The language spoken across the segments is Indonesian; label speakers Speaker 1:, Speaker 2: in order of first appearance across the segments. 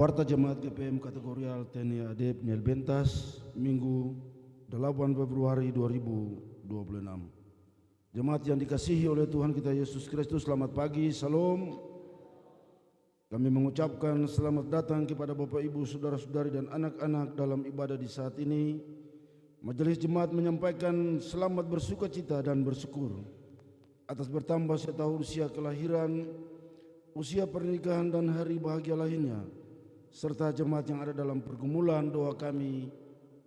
Speaker 1: Warta Jemaat GPM Kategorial TNI AD Peniel Bentas, Minggu 8 Februari 2026. Jemaat yang dikasihi oleh Tuhan kita Yesus Kristus, selamat pagi, salam. Kami mengucapkan selamat datang kepada Bapak Ibu, Saudara-saudari dan anak-anak dalam ibadah di saat ini. Majelis Jemaat menyampaikan selamat bersuka cita dan bersyukur atas bertambah setahun usia kelahiran, usia pernikahan dan hari bahagia lainnya, serta jemaat yang ada dalam pergumulan. Doa kami,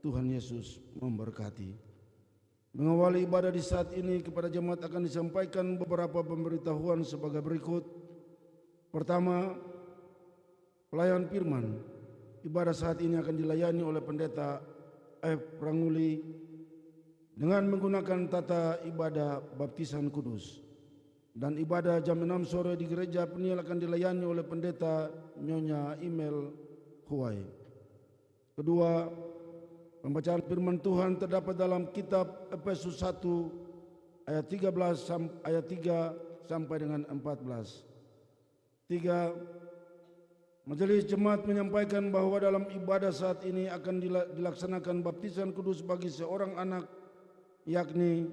Speaker 1: Tuhan Yesus memberkati. Mengawali ibadah di saat ini, kepada jemaat akan disampaikan beberapa pemberitahuan sebagai berikut. Pertama, pelayan firman. Ibadah saat ini akan dilayani oleh Pendeta F. Pranguli dengan menggunakan tata ibadah baptisan kudus. Dan ibadah jam 6 sore di gereja Peniel akan dilayani oleh Pendeta Nyonya Imel Huwai. Kedua, pembacaan firman Tuhan terdapat dalam kitab Efesus 1 ayat 3 sampai dengan 14. 3. Majelis Jemaat menyampaikan bahwa dalam ibadah saat ini akan dilaksanakan baptisan kudus bagi seorang anak, yakni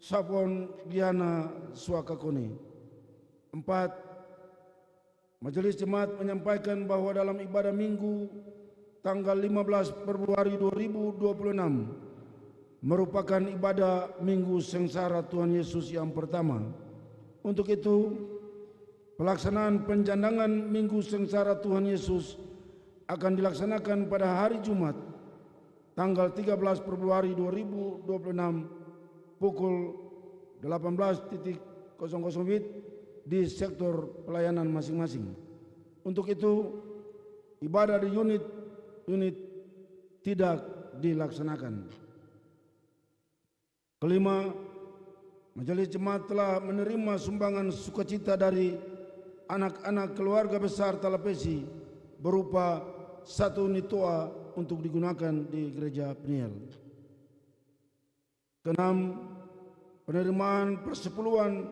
Speaker 1: Sapon Diana Swakakoni. 4. Majelis Jemaat menyampaikan bahwa dalam ibadah Minggu tanggal 15 Februari 2026 merupakan ibadah Minggu Sengsara Tuhan Yesus yang pertama. Untuk itu, pelaksanaan penjandangan Minggu Sengsara Tuhan Yesus akan dilaksanakan pada hari Jumat tanggal 13 Februari 2026 pukul 18.00 WIB di sektor pelayanan masing-masing. Untuk itu, ibadah di unit tidak dilaksanakan. Kelima, Majelis Jemaat telah menerima sumbangan sukacita dari anak-anak keluarga besar Talapesi berupa 1 unit toa untuk digunakan di gereja Peniel. Keenam, penerimaan persepuluhan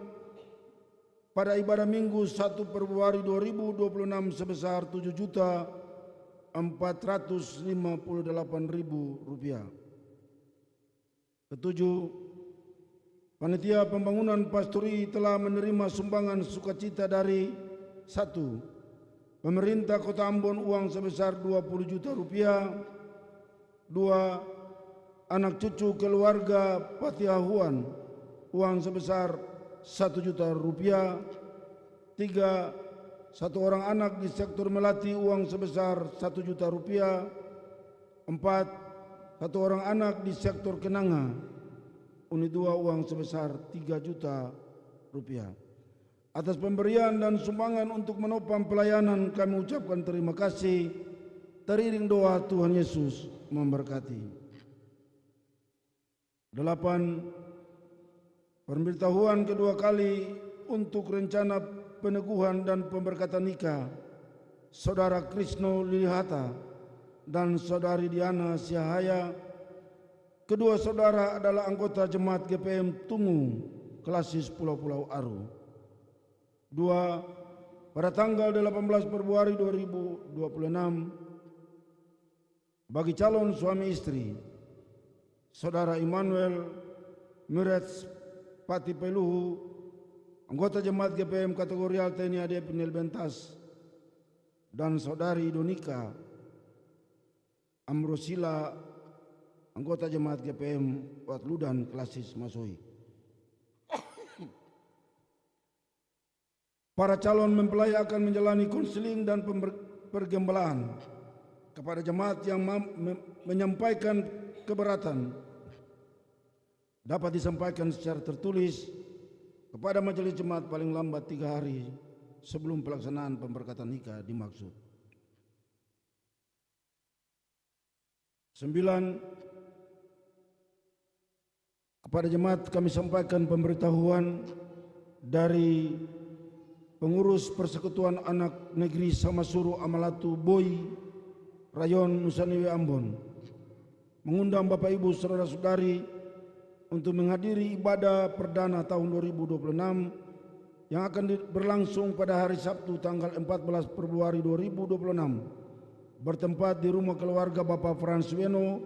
Speaker 1: pada ibadah Minggu 1 Februari 2026 sebesar Rp7.458.000. Ketujuh, panitia pembangunan Pasturi telah menerima sumbangan sukacita dari 1. Pemerintah Kota Ambon uang sebesar Rp20 juta. 2. Anak cucu keluarga Patiahuan uang sebesar Rp1 juta. 3. Satu orang anak di sektor Melati uang sebesar Rp1 juta. 4. Satu orang anak di sektor Kenanga unit 2 uang sebesar Rp3 juta. Atas pemberian dan sumbangan untuk menopang pelayanan kami ucapkan terima kasih. Teriring doa, Tuhan Yesus memberkati. 8. Pemberitahuan kedua kali untuk rencana peneguhan dan pemberkatan nikah Saudara Krisno Lilihata dan Saudari Diana Siahaya. Kedua saudara adalah anggota Jemaat GPM Tungu, Klasis Pulau-Pulau Aru. 2. Pada tanggal 18 Februari 2026 bagi calon suami istri Saudara Immanuel Mirets Pati Peluhu, anggota Jemaat GPM Kategorial TNI AD Peniel Bentas, dan Saudari Donika Amrosila, anggota Jemaat GPM Watludan Klasis Masoi. Para calon mempelai akan menjalani konseling dan pergembalaan. Kepada jemaat yang menyampaikan keberatan dapat disampaikan secara tertulis kepada majelis jemaat paling lambat 3 hari sebelum pelaksanaan pemberkatan nikah dimaksud. 9. Kepada jemaat kami sampaikan pemberitahuan dari pengurus Persekutuan Anak Negeri Samasuru Amalatu Boi, Rayon Nusanewe Ambon, mengundang Bapak Ibu Saudara-saudari untuk menghadiri ibadah perdana tahun 2026 yang akan berlangsung pada hari Sabtu tanggal 14 Februari 2026 bertempat di rumah keluarga Bapak Frans Weno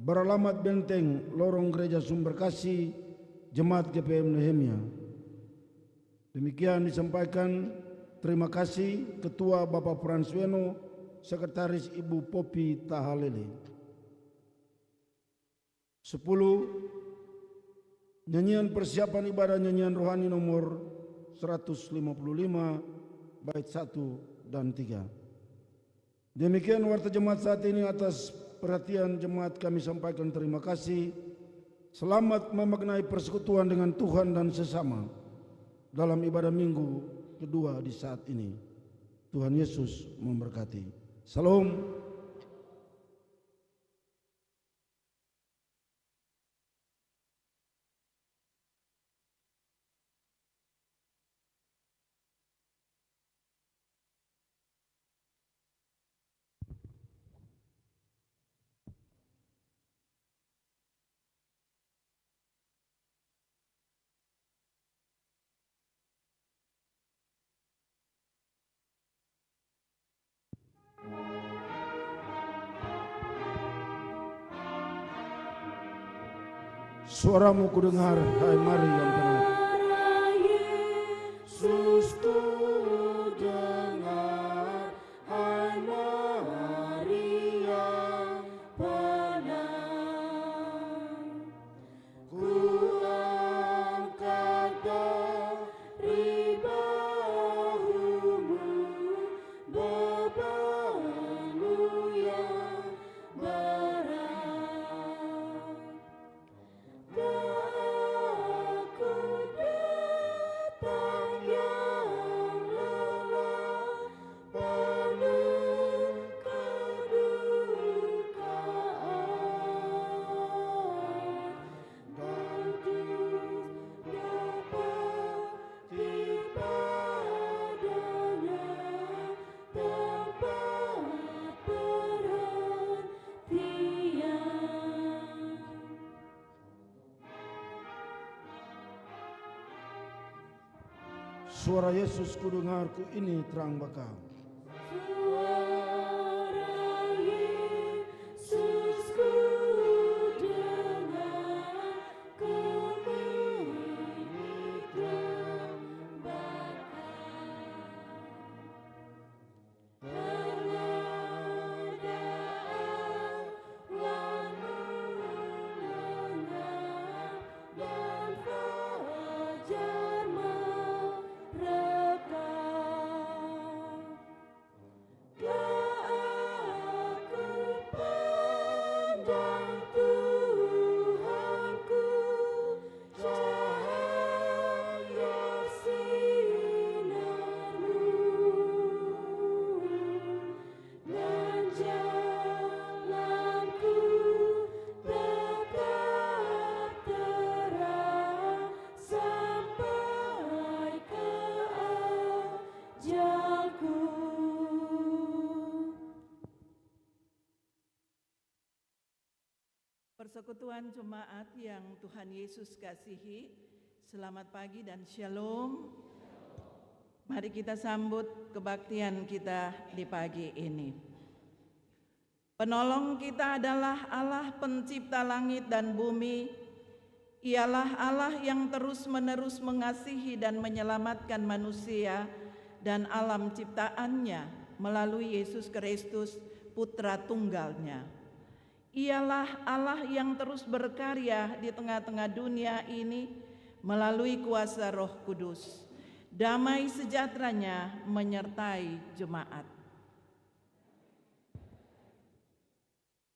Speaker 1: beralamat Benteng, Lorong Gereja Sumberkasih, Jemaat GPM Nehemia. Demikian disampaikan. Terima kasih Ketua Bapak Frans Weno, Sekretaris Ibu Popi Tahalele. 10. Nyanyian persiapan ibadah nyanyian rohani nomor 155 bait 1 dan 3. Demikian warta jemaat saat ini. Atas perhatian jemaat kami sampaikan terima kasih. Selamat memaknai persekutuan dengan Tuhan dan sesama dalam ibadah minggu kedua di saat ini. Tuhan Yesus memberkati. Salam. Suaramu kudengar, hai mari yang benar. Yesus ku dengar, hai mari yang benar. Ku angkat dari bahumu bebanmu yang berat. Aku datang yang lelah, penuh kedukaan, dan dapati padanya tempat perhentian. Suara Yesus kudengarku ini terang bakal. Suara Yesus kudengarku ini terang bakal. Pengadaan lengan dan fajar merekam. Aku pandang Tuhanku, cahaya sinarmu, dan jalanku tetap terang sampai ke ajalku.
Speaker 2: Persekutuan jemaat yang Tuhan Yesus kasihi, selamat pagi dan shalom. Mari kita sambut kebaktian kita di pagi ini. Penolong kita adalah Allah pencipta langit dan bumi. Ialah Allah yang terus-menerus mengasihi dan menyelamatkan manusia dan alam ciptaannya melalui Yesus Kristus, Putra Tunggalnya. Ialah Allah yang terus berkarya di tengah-tengah dunia ini melalui kuasa Roh Kudus. Damai sejahteranya menyertai jemaat.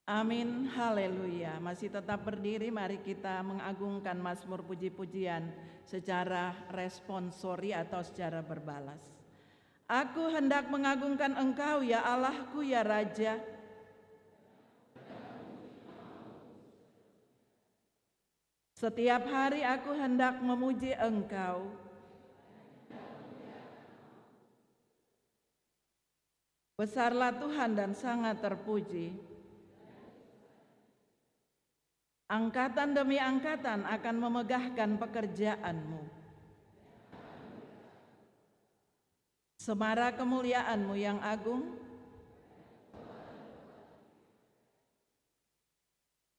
Speaker 2: Amin, haleluya. Masih tetap berdiri, mari kita mengagungkan mazmur puji-pujian secara responsori atau secara berbalas. Aku hendak mengagungkan Engkau ya Allahku ya Raja. Setiap hari aku hendak memuji Engkau. Besarlah Tuhan dan sangat terpuji. Angkatan demi angkatan akan memegahkan pekerjaan-Mu. Semara kemuliaan-Mu yang agung,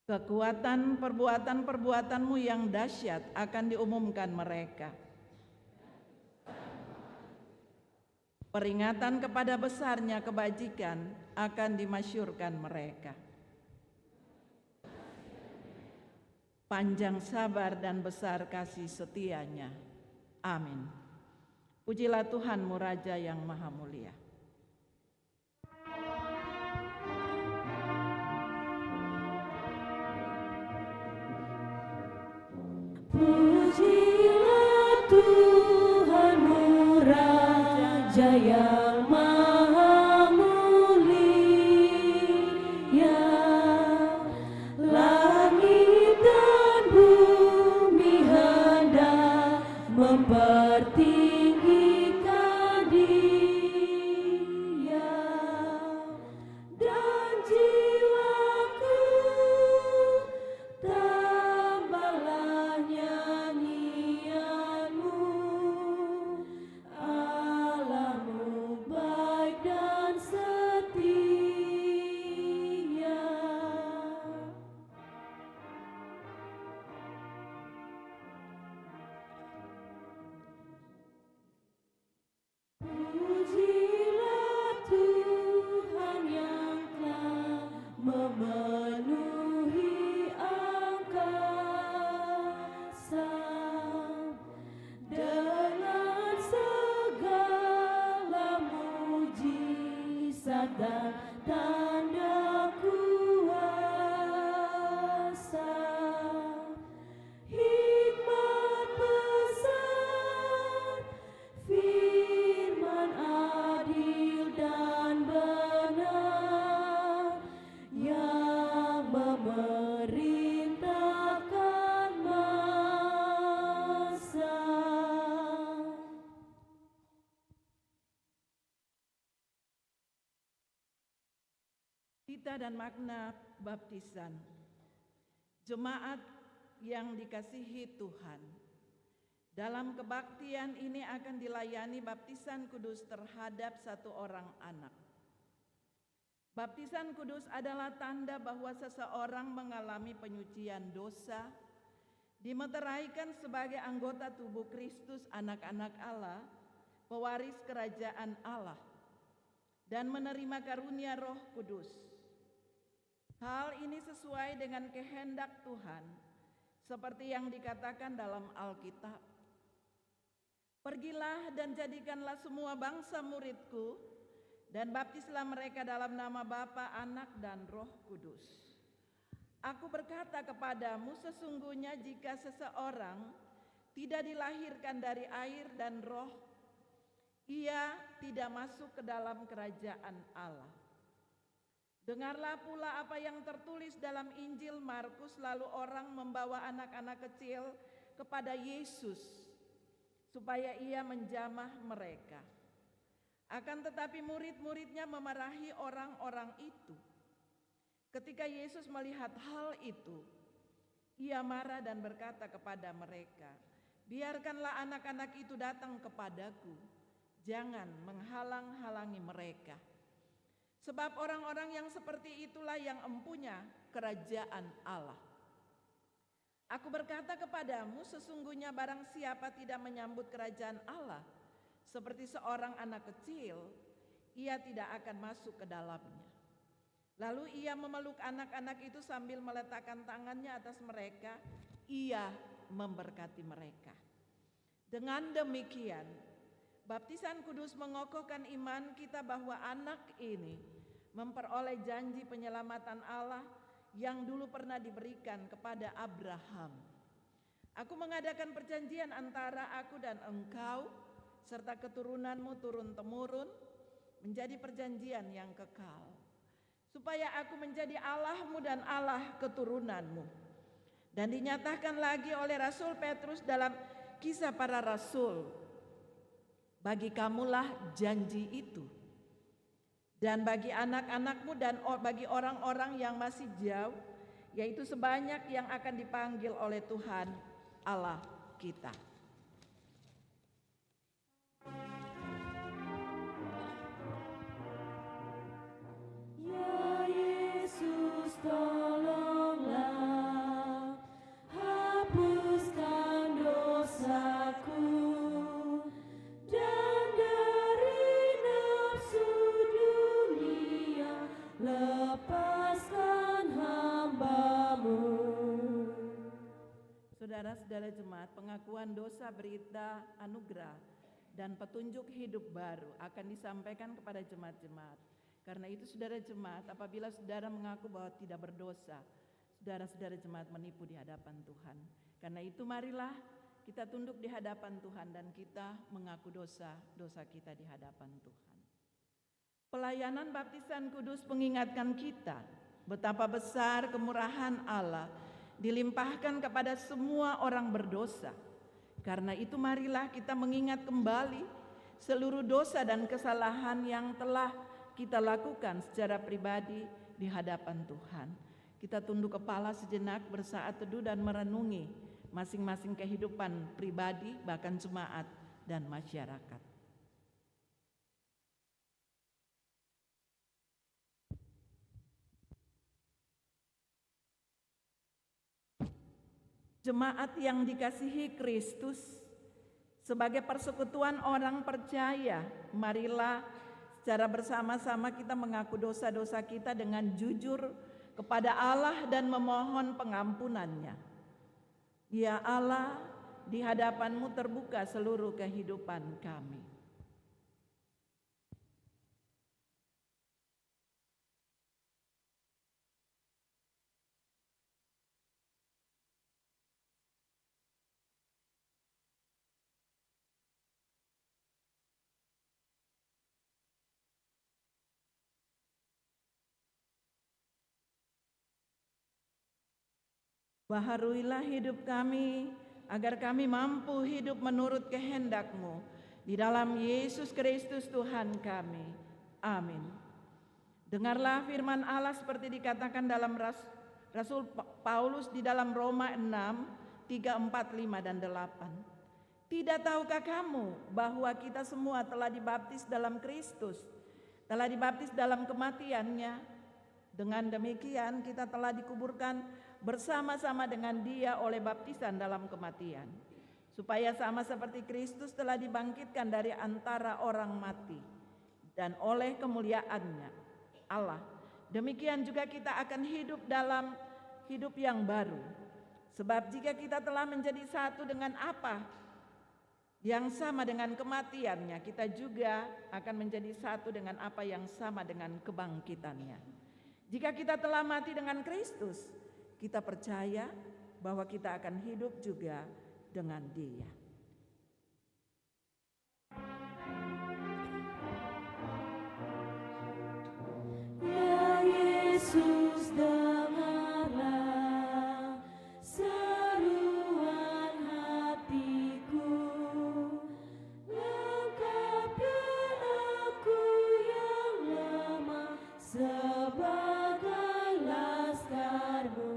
Speaker 2: kekuatan perbuatan-perbuatan-Mu yang dahsyat akan diumumkan mereka. Peringatan kepada besarnya kebajikan akan dimasyurkan mereka. Panjang sabar dan besar kasih setianya. Amin. Pujilah Tuhan-Mu Raja yang Maha Mulia.
Speaker 3: Pujilah Tuhan-Mu Raja yang Maha Mulia. Langit dan bumi hendak mempertinggikan Dia, dan jiwaku tambahlah nyanyian-Mu. Allah-Mu baik dan setia. Pujilah Tuhan yang telah memenuhi angkasa dengan segala mujizat dan tanda kuasa. Hikmat besar, firman adil dan benar, yang memerintahkan masa.
Speaker 2: Cita dan makna baptisan. Jemaat yang dikasihi Tuhan, dalam kebaktian ini akan dilayani baptisan kudus terhadap satu orang anak. Baptisan kudus adalah tanda bahwa seseorang mengalami penyucian dosa, dimeteraikan sebagai anggota tubuh Kristus, anak-anak Allah, pewaris kerajaan Allah, dan menerima karunia Roh Kudus. Hal ini sesuai dengan kehendak Tuhan, seperti yang dikatakan dalam Alkitab. Pergilah dan jadikanlah semua bangsa muridku, dan baptislah mereka dalam nama Bapa, Anak, dan Roh Kudus. Aku berkata kepadamu, sesungguhnya jika seseorang tidak dilahirkan dari air dan roh, ia tidak masuk ke dalam kerajaan Allah. Dengarlah pula apa yang tertulis dalam Injil Markus, lalu orang membawa anak-anak kecil kepada Yesus supaya ia menjamah mereka. Akan tetapi murid-muridnya memarahi orang-orang itu. Ketika Yesus melihat hal itu, ia marah dan berkata kepada mereka, "Biarkanlah anak-anak itu datang kepadaku, jangan menghalang-halangi mereka. Sebab orang-orang yang seperti itulah yang empunya kerajaan Allah. Aku berkata kepadamu, sesungguhnya barang siapa tidak menyambut kerajaan Allah seperti seorang anak kecil, ia tidak akan masuk ke dalamnya." Lalu ia memeluk anak-anak itu sambil meletakkan tangannya atas mereka, ia memberkati mereka. Dengan demikian, baptisan kudus mengokohkan iman kita bahwa anak ini memperoleh janji penyelamatan Allah yang dulu pernah diberikan kepada Abraham. Aku mengadakan perjanjian antara aku dan engkau serta keturunanmu turun-temurun menjadi perjanjian yang kekal, supaya aku menjadi Allahmu dan Allah keturunanmu. Dan dinyatakan lagi oleh Rasul Petrus dalam Kisah Para Rasul, bagi kamulah janji itu, dan bagi anak-anakmu dan bagi orang-orang yang masih jauh, yaitu sebanyak yang akan dipanggil oleh Tuhan Allah kita. saudara jemaat, pengakuan dosa berita anugerah dan petunjuk hidup baru akan disampaikan kepada jemaat-jemaat. Karena itu saudara jemaat, apabila saudara mengaku bahwa tidak berdosa, saudara-saudara jemaat menipu di hadapan Tuhan. Karena itu marilah kita tunduk di hadapan Tuhan dan kita mengaku dosa-dosa kita di hadapan Tuhan. Pelayanan baptisan kudus mengingatkan kita betapa besar kemurahan Allah dilimpahkan kepada semua orang berdosa. Karena itu marilah kita mengingat kembali seluruh dosa dan kesalahan yang telah kita lakukan secara pribadi di hadapan Tuhan. Kita tunduk kepala sejenak, bersaat teduh dan merenungi masing-masing kehidupan pribadi, bahkan jemaat dan masyarakat. Jemaat yang dikasihi Kristus, sebagai persekutuan orang percaya, marilah secara bersama-sama kita mengaku dosa-dosa kita dengan jujur kepada Allah dan memohon pengampunannya. Ya Allah, di hadapan-Mu terbuka seluruh kehidupan kami. Baharuilah hidup kami, agar kami mampu hidup menurut kehendak-Mu. Di dalam Yesus Kristus Tuhan kami. Amin. Dengarlah firman Allah seperti dikatakan dalam Rasul Paulus di dalam Roma 6, 3, 4, 5, dan 8. Tidak tahukah kamu bahwa kita semua telah dibaptis dalam Kristus, telah dibaptis dalam kematian-Nya? Dengan demikian kita telah dikuburkan bersama-sama dengan Dia oleh baptisan dalam kematian, supaya sama seperti Kristus telah dibangkitkan dari antara orang mati, dan oleh kemuliaan-Nya Allah, demikian juga kita akan hidup dalam hidup yang baru. Sebab jika kita telah menjadi satu dengan apa yang sama dengan kematian-Nya, kita juga akan menjadi satu dengan apa yang sama dengan kebangkitan-Nya. Jika kita telah mati dengan Kristus, kita percaya bahwa kita akan hidup juga dengan Dia.
Speaker 3: Ya Yesus, dengarlah seruan hatiku, lengkapi aku yang lemah sebagai laskarmu.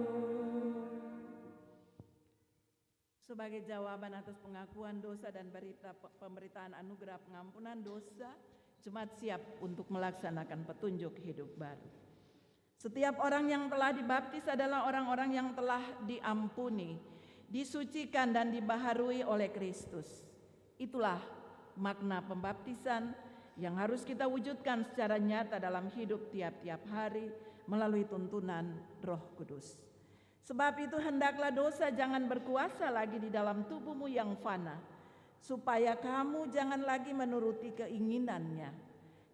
Speaker 2: Sebagai jawaban atas pengakuan dosa dan pemberitaan anugerah pengampunan dosa, jemaat siap untuk melaksanakan petunjuk hidup baru. Setiap orang yang telah dibaptis adalah orang-orang yang telah diampuni, disucikan dan dibaharui oleh Kristus. Itulah makna pembaptisan yang harus kita wujudkan secara nyata dalam hidup tiap-tiap hari melalui tuntunan Roh Kudus. Sebab itu hendaklah dosa jangan berkuasa lagi di dalam tubuhmu yang fana, supaya kamu jangan lagi menuruti keinginannya,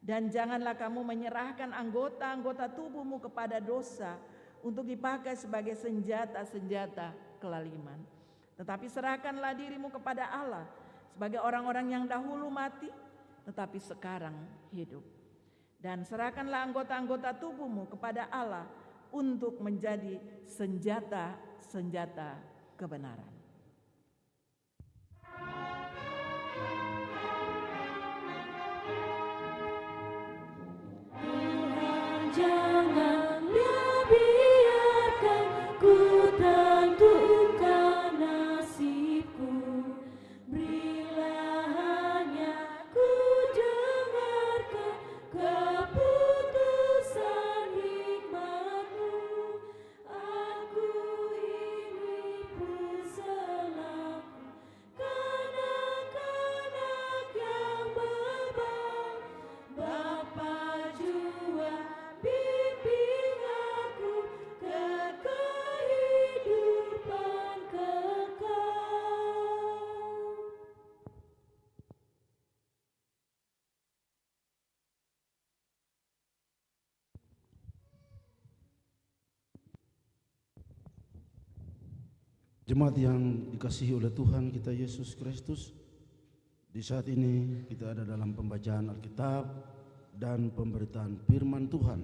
Speaker 2: dan janganlah kamu menyerahkan anggota-anggota tubuhmu kepada dosa untuk dipakai sebagai senjata-senjata kelaliman. Tetapi serahkanlah dirimu kepada Allah sebagai orang-orang yang dahulu mati, tetapi sekarang hidup. Dan serahkanlah anggota-anggota tubuhmu kepada Allah untuk menjadi senjata-senjata kebenaran.
Speaker 3: Tuhan, janganlah biarkan ku tentukan nasibku. Berilah hanya ku dengarkan keputusan hikmat-Mu. Aku ini pusaka
Speaker 1: Jemaat yang dikasihi oleh Tuhan kita Yesus Kristus, di saat ini kita ada dalam pembacaan Alkitab dan pemberitaan firman Tuhan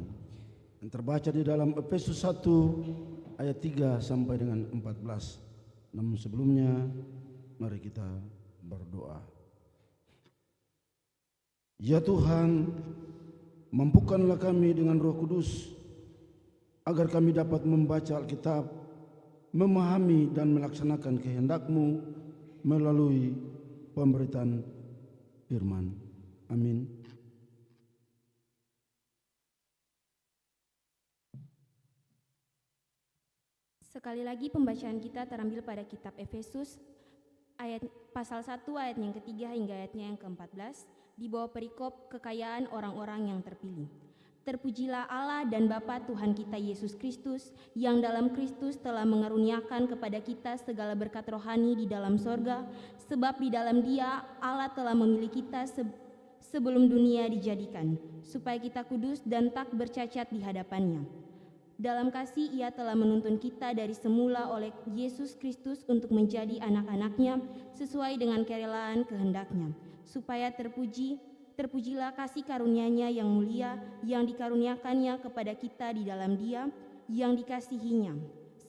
Speaker 1: yang terbaca di dalam Efesus 1 ayat 3 sampai dengan 14. Namun sebelumnya mari kita berdoa. Ya Tuhan, mampukanlah kami dengan Roh Kudus agar kami dapat membaca Alkitab, memahami dan melaksanakan kehendak-Mu melalui pemberitaan firman. Amin.
Speaker 4: Sekali lagi pembacaan kita terambil pada kitab Efesus ayat pasal 1 ayat yang ketiga hingga ayatnya yang ke-14 di bawah perikop kekayaan orang-orang yang terpilih. Terpujilah Allah dan Bapa Tuhan kita Yesus Kristus, yang dalam Kristus telah mengaruniakan kepada kita segala berkat rohani di dalam sorga, sebab di dalam Dia Allah telah memilih kita sebelum dunia dijadikan, supaya kita kudus dan tak bercacat di hadapan-Nya. Dalam kasih Ia telah menuntun kita dari semula oleh Yesus Kristus untuk menjadi anak-anak-Nya sesuai dengan kerelaan kehendak-Nya, supaya terpujilah kasih karunia-Nya yang mulia yang dikaruniakannya kepada kita di dalam Dia yang dikasihinya.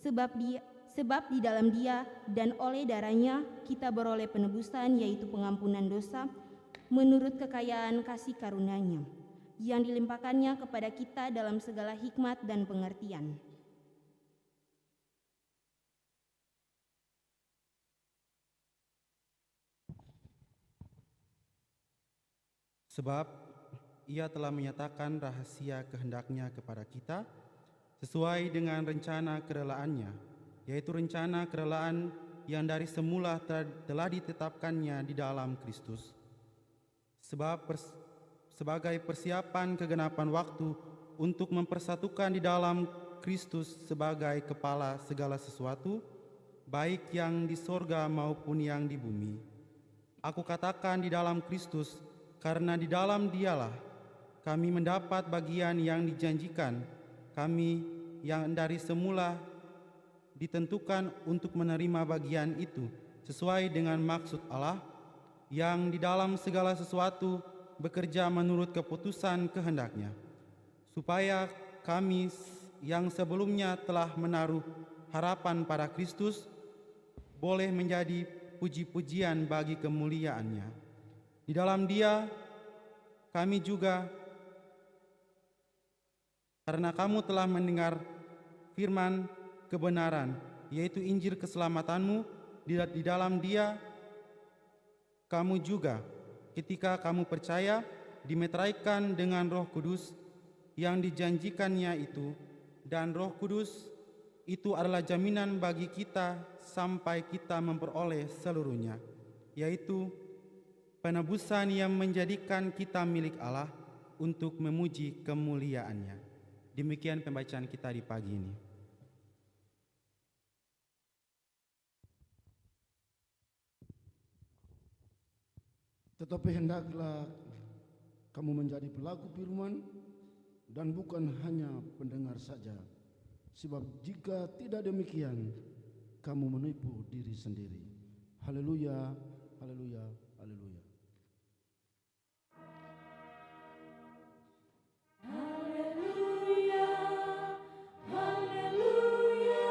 Speaker 4: Sebab di dalam Dia dan oleh darah-Nya kita beroleh penebusan, yaitu pengampunan dosa menurut kekayaan kasih karunia-Nya yang dilimpahkannya kepada kita dalam segala hikmat dan pengertian.
Speaker 5: Sebab Ia telah menyatakan rahasia kehendak-Nya kepada kita sesuai dengan rencana kerelaan-Nya, yaitu rencana kerelaan yang dari semula telah ditetapkannya di dalam Kristus. Sebab sebagai persiapan kegenapan waktu untuk mempersatukan di dalam Kristus sebagai kepala segala sesuatu, baik yang di sorga maupun yang di bumi. Aku katakan di dalam Kristus, karena di dalam Dialah kami mendapat bagian yang dijanjikan, kami yang dari semula ditentukan untuk menerima bagian itu sesuai dengan maksud Allah, yang di dalam segala sesuatu bekerja menurut keputusan kehendak-Nya, supaya kami yang sebelumnya telah menaruh harapan pada Kristus boleh menjadi puji-pujian bagi kemuliaan-Nya. Di dalam Dia kami juga, karena kamu telah mendengar firman kebenaran, yaitu Injil keselamatanmu, di dalam Dia kamu juga, ketika kamu percaya, dimeteraikan dengan Roh Kudus yang dijanjikannya itu, dan Roh Kudus itu adalah jaminan bagi kita sampai kita memperoleh seluruhnya, yaitu penebusan yang menjadikan kita milik Allah untuk memuji kemuliaan-Nya. Demikian pembacaan kita di pagi ini.
Speaker 1: Tetapi hendaklah kamu menjadi pelaku firman dan bukan hanya pendengar saja. Sebab jika tidak demikian, kamu menipu diri sendiri. Haleluya, haleluya, haleluya.
Speaker 3: Haleluya, haleluya,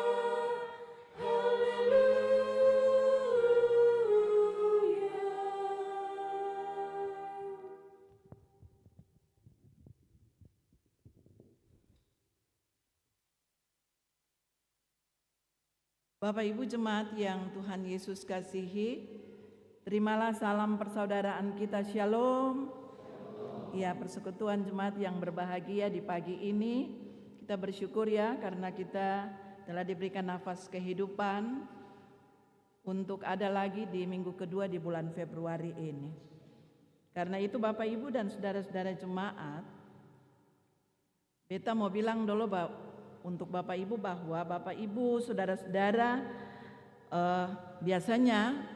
Speaker 3: haleluya.
Speaker 2: Bapak Ibu jemaat yang Tuhan Yesus kasihi, terimalah salam persaudaraan kita, Shalom. Ya, persekutuan jemaat yang berbahagia di pagi ini, kita bersyukur ya karena kita telah diberikan nafas kehidupan untuk ada lagi di minggu kedua di bulan Februari ini. Karena itu Bapak Ibu dan saudara-saudara jemaat, beta mau bilang dulu untuk Bapak Ibu bahwa Bapak Ibu, saudara-saudara biasanya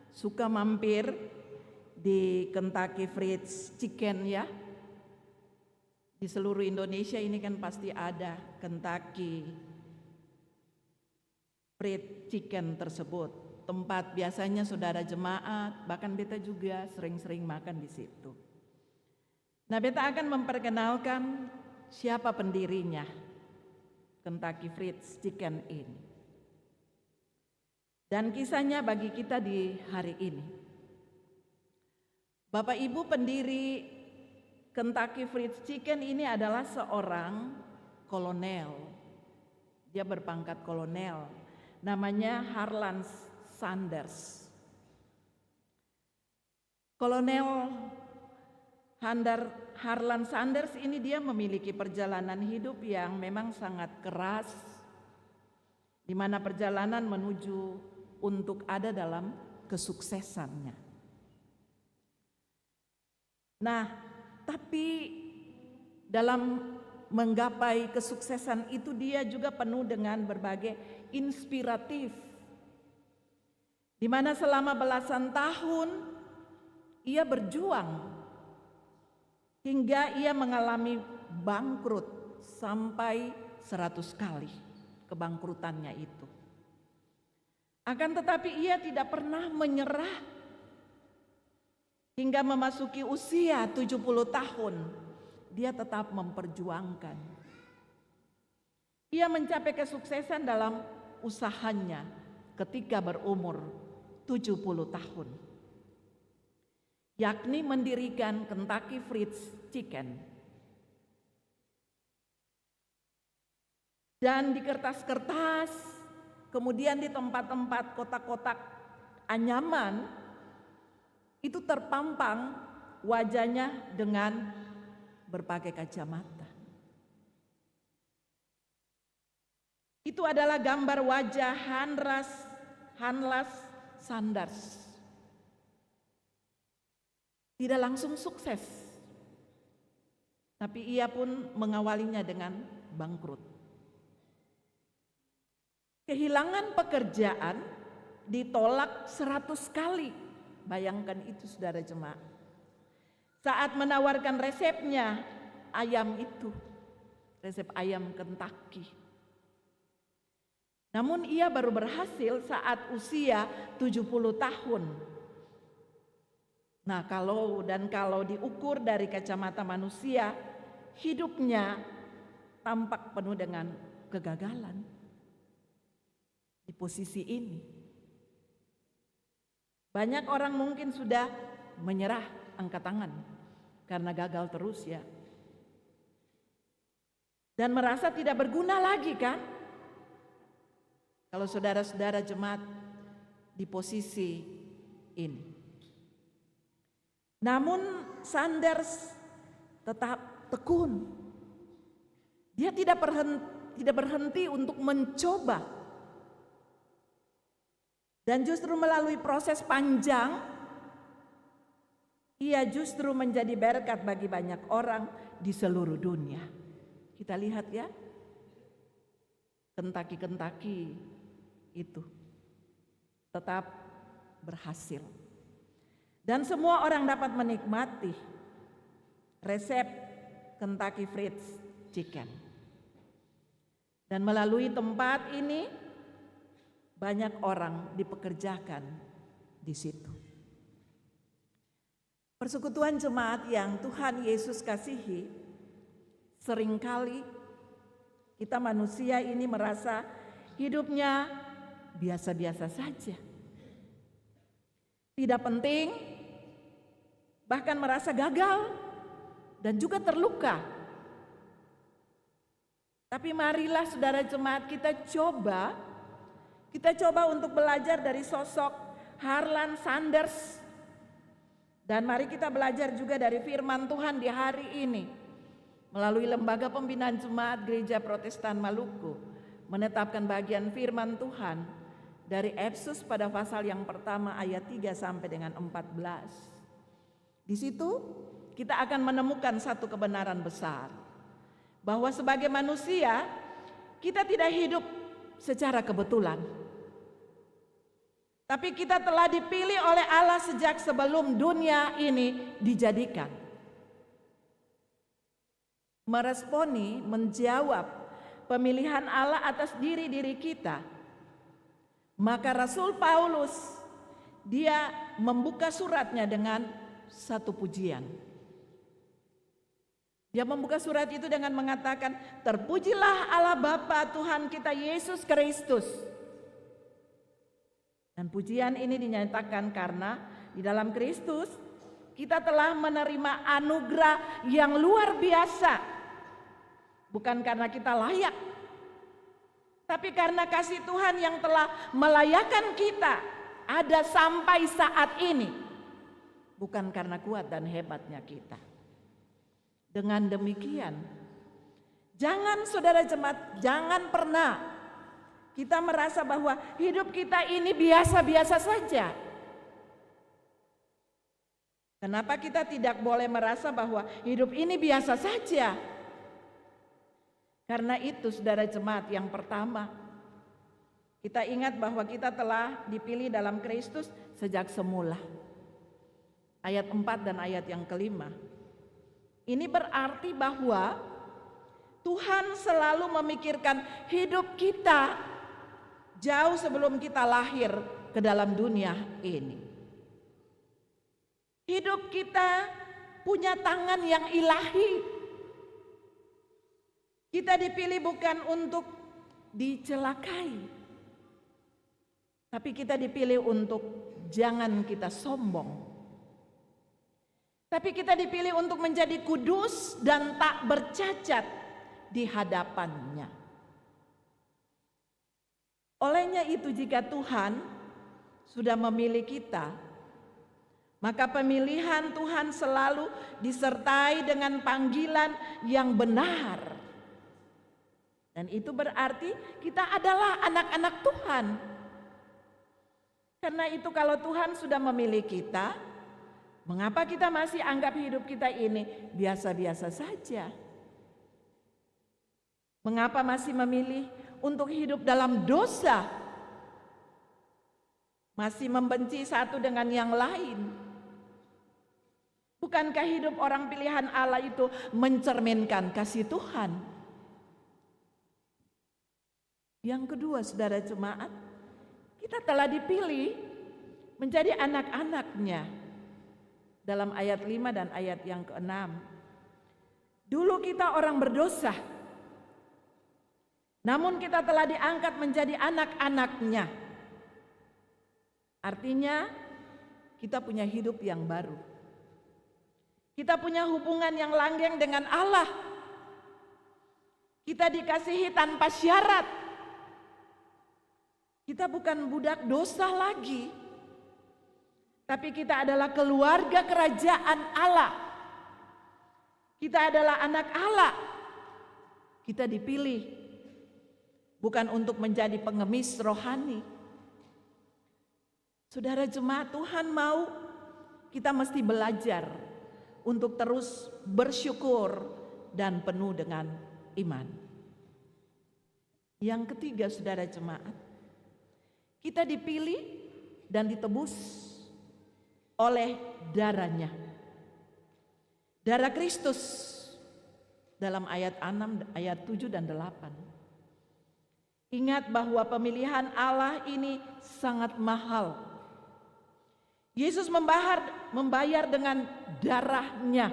Speaker 2: suka mampir di Kentucky Fried Chicken ya. Di seluruh Indonesia ini kan pasti ada Kentucky fried chicken tersebut. Tempat biasanya saudara jemaat, bahkan beta juga sering-sering makan di situ. Nah, beta akan memperkenalkan siapa pendirinya Kentucky Fried Chicken ini. Dan kisahnya bagi kita di hari ini. Bapak Ibu pendiri Kentucky Fried Chicken ini adalah seorang kolonel. Dia berpangkat kolonel. Namanya Harlan Sanders. Kolonel Harlan Sanders ini dia memiliki perjalanan hidup yang memang sangat keras, di mana perjalanan menuju untuk ada dalam kesuksesannya. Nah, tapi dalam menggapai kesuksesan itu dia juga penuh dengan berbagai inspiratif, di mana selama belasan tahun ia berjuang hingga ia mengalami bangkrut sampai 100 kali kebangkrutannya itu. Akan tetapi ia tidak pernah menyerah hingga memasuki usia 70 tahun. Dia tetap memperjuangkan. Ia mencapai kesuksesan dalam usahanya ketika berumur 70 tahun. Yakni mendirikan Kentucky Fried Chicken. Dan di kertas-kertas, kemudian di tempat-tempat kotak-kotak anyaman, itu terpampang wajahnya dengan berbagai kacamata. Itu adalah gambar wajah Harlan Sanders. Tidak langsung sukses, tapi ia pun mengawalinya dengan bangkrut. Kehilangan pekerjaan, ditolak 100 kali. Bayangkan itu saudara jemaat. Saat menawarkan resepnya, ayam itu, resep ayam Kentucky. Namun ia baru berhasil saat usia 70 tahun. Nah, kalau diukur dari kacamata manusia, hidupnya tampak penuh dengan kegagalan di posisi ini. Banyak orang mungkin sudah menyerah, angkat tangan karena gagal terus ya. Dan merasa tidak berguna lagi kan? Kalau saudara-saudara jemaat di posisi ini. Namun Sanders tetap tekun. Dia tidak berhenti untuk mencoba. Dan justru melalui proses panjang, ia justru menjadi berkat bagi banyak orang di seluruh dunia. Kita lihat ya, Kentucky itu tetap berhasil. Dan semua orang dapat menikmati resep Kentucky Fried Chicken. Dan melalui tempat ini banyak orang dipekerjakan di situ. Persekutuan jemaat yang Tuhan Yesus kasihi, seringkali kita manusia ini merasa hidupnya biasa-biasa saja. Tidak penting, bahkan merasa gagal dan juga terluka. Tapi marilah saudara jemaat kita coba untuk belajar dari sosok Harlan Sanders. Dan mari kita belajar juga dari firman Tuhan di hari ini. Melalui Lembaga Pembinaan Jemaat Gereja Protestan Maluku menetapkan bagian firman Tuhan dari Efesus pada pasal yang pertama ayat 3 sampai dengan 14. Di situ kita akan menemukan satu kebenaran besar, bahwa sebagai manusia kita tidak hidup secara kebetulan. Tapi kita telah dipilih oleh Allah sejak sebelum dunia ini dijadikan. Meresponi, menjawab pemilihan Allah atas diri-diri kita. Maka Rasul Paulus dia membuka suratnya dengan satu pujian. Dia membuka surat itu dengan mengatakan, terpujilah Allah Bapa Tuhan kita Yesus Kristus. Dan pujian ini dinyatakan karena di dalam Kristus kita telah menerima anugerah yang luar biasa. Bukan karena kita layak, tapi karena kasih Tuhan yang telah melayakan kita ada sampai saat ini. Bukan karena kuat dan hebatnya kita. Dengan demikian, jangan saudara jemaat, jangan pernah kita merasa bahwa hidup kita ini biasa-biasa saja. Kenapa kita tidak boleh merasa bahwa hidup ini biasa saja? Karena itu saudara jemaat, yang pertama, kita ingat bahwa kita telah dipilih dalam Kristus sejak semula. Ayat 4 dan ayat yang kelima. Ini berarti bahwa Tuhan selalu memikirkan hidup kita jauh sebelum kita lahir ke dalam dunia ini. Hidup kita punya tangan yang ilahi. Kita dipilih bukan untuk dicelakai, tapi kita dipilih untuk jangan kita sombong. Tapi kita dipilih untuk menjadi kudus dan tak bercacat di hadapannya. Olehnya itu, jika Tuhan sudah memilih kita, maka pemilihan Tuhan selalu disertai dengan panggilan yang benar. Dan itu berarti kita adalah anak-anak Tuhan. Karena itu kalau Tuhan sudah memilih kita, mengapa kita masih anggap hidup kita ini biasa-biasa saja? Mengapa masih memilih untuk hidup dalam dosa? Masih membenci satu dengan yang lain? Bukankah hidup orang pilihan Allah itu mencerminkan kasih Tuhan? Yang kedua, saudara jemaat, kita telah dipilih menjadi anak-anaknya. Dalam ayat 5 dan ayat yang ke-6. Dulu kita orang berdosa, namun kita telah diangkat menjadi anak-anaknya. Artinya kita punya hidup yang baru. Kita punya hubungan yang langgeng dengan Allah. Kita dikasihi tanpa syarat. Kita bukan budak dosa lagi, tapi kita adalah keluarga kerajaan Allah. Kita adalah anak Allah. Kita dipilih bukan untuk menjadi pengemis rohani. Saudara jemaat, Tuhan mau kita mesti belajar untuk terus bersyukur dan penuh dengan iman. Yang ketiga, saudara jemaat, kita dipilih dan ditebus oleh darahnya. Darah Kristus dalam ayat 6, ayat 7 dan 8. Ingat bahwa pemilihan Allah ini sangat mahal. Yesus membayar dengan darahnya.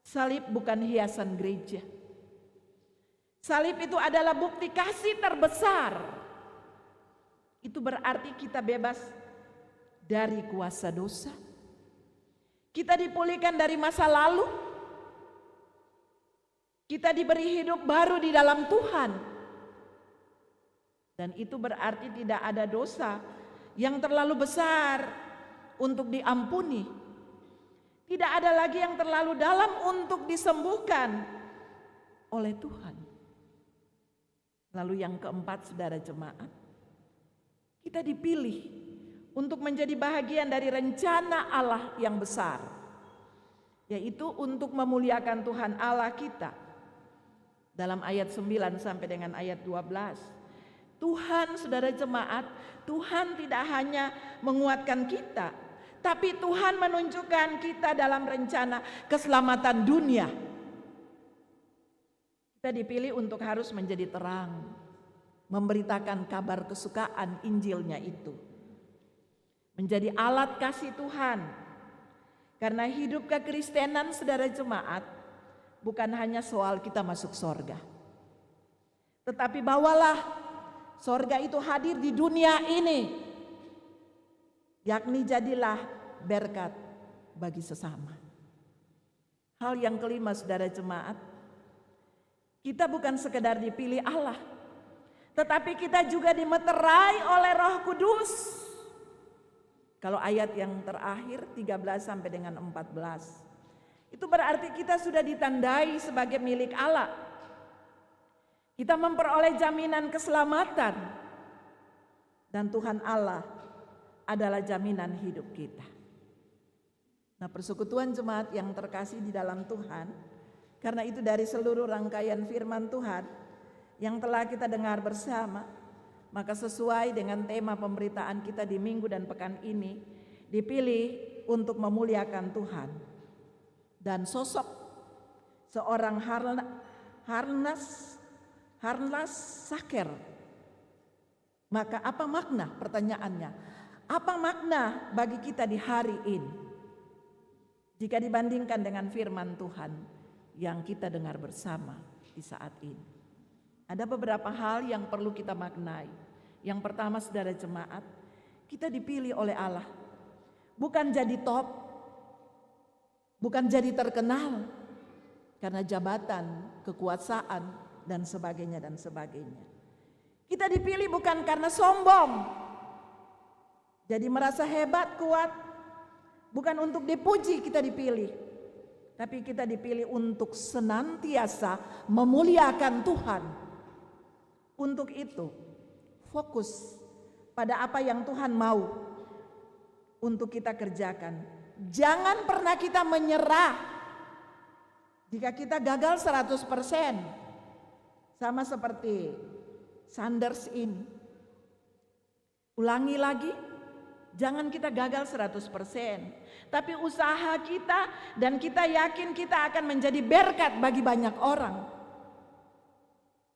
Speaker 2: Salib bukan hiasan gereja. Salib itu adalah bukti kasih terbesar. Itu berarti kita bebas dari kuasa dosa. Kita dipulihkan dari masa lalu. Kita diberi hidup baru di dalam Tuhan. Dan itu berarti tidak ada dosa yang terlalu besar untuk diampuni. Tidak ada lagi yang terlalu dalam untuk disembuhkan oleh Tuhan. Lalu yang keempat, saudara jemaat, kita dipilih untuk menjadi bahagian dari rencana Allah yang besar, yaitu untuk memuliakan Tuhan Allah kita. Dalam ayat 9 sampai dengan ayat 12, Tuhan, saudara jemaat, Tuhan tidak hanya menguatkan kita, tapi Tuhan menunjukkan kita dalam rencana keselamatan dunia. Kita dipilih untuk harus menjadi terang. memberitakan kabar kesukaan Injilnya itu. Menjadi alat kasih Tuhan. Karena hidup kekristenan, saudara jemaat, bukan hanya soal kita masuk sorga. Tetapi bawalah sorga itu hadir di dunia ini. Yakni jadilah berkat bagi sesama. Hal yang kelima, saudara jemaat, kita bukan sekedar dipilih Allah, tetapi kita juga dimeterai oleh Roh Kudus. Kalau ayat yang terakhir 13 sampai dengan 14, itu berarti kita sudah ditandai sebagai milik Allah. Kita memperoleh jaminan keselamatan, dan Tuhan Allah adalah jaminan hidup kita. Nah, persekutuan jemaat yang terkasih di dalam Tuhan, karena itu dari seluruh rangkaian firman Tuhan yang telah kita dengar bersama, maka sesuai dengan tema pemberitaan kita di minggu dan pekan ini, dipilih untuk memuliakan Tuhan. Dan sosok seorang Harnas Saker. Maka apa makna, pertanyaannya, apa makna bagi kita di hari ini jika dibandingkan dengan firman Tuhan yang kita dengar bersama di saat ini? Ada beberapa hal yang perlu kita maknai. Yang pertama, saudara jemaat, kita dipilih oleh Allah bukan jadi top, bukan jadi terkenal karena jabatan, kekuasaan, dan sebagainya dan sebagainya. Kita dipilih bukan karena sombong, jadi merasa hebat, kuat. Bukan untuk dipuji kita dipilih, tapi kita dipilih untuk senantiasa memuliakan Tuhan. Untuk itu, fokus pada apa yang Tuhan mau untuk kita kerjakan. Jangan pernah kita menyerah jika kita gagal 100%. Sama seperti Sanders ini. Ulangi lagi, jangan kita gagal 100%. Tapi usaha kita, dan kita yakin kita akan menjadi berkat bagi banyak orang.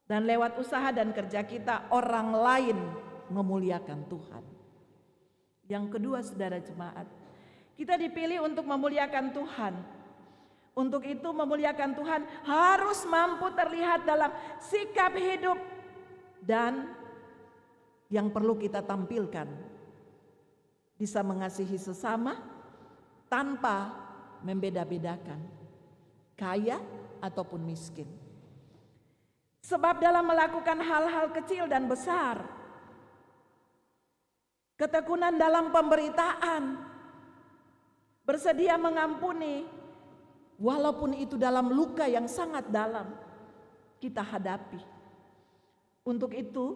Speaker 2: Dan lewat usaha dan kerja kita, orang lain memuliakan Tuhan. Yang kedua, saudara jemaat, kita dipilih untuk memuliakan Tuhan. Untuk itu memuliakan Tuhan harus mampu terlihat dalam sikap hidup. Dan yang perlu kita tampilkan, bisa mengasihi sesama tanpa membeda-bedakan kaya ataupun miskin. Sebab dalam melakukan hal-hal kecil dan besar, ketekunan dalam pemberitaan, bersedia mengampuni, walaupun itu dalam luka yang sangat dalam, kita hadapi. Untuk itu,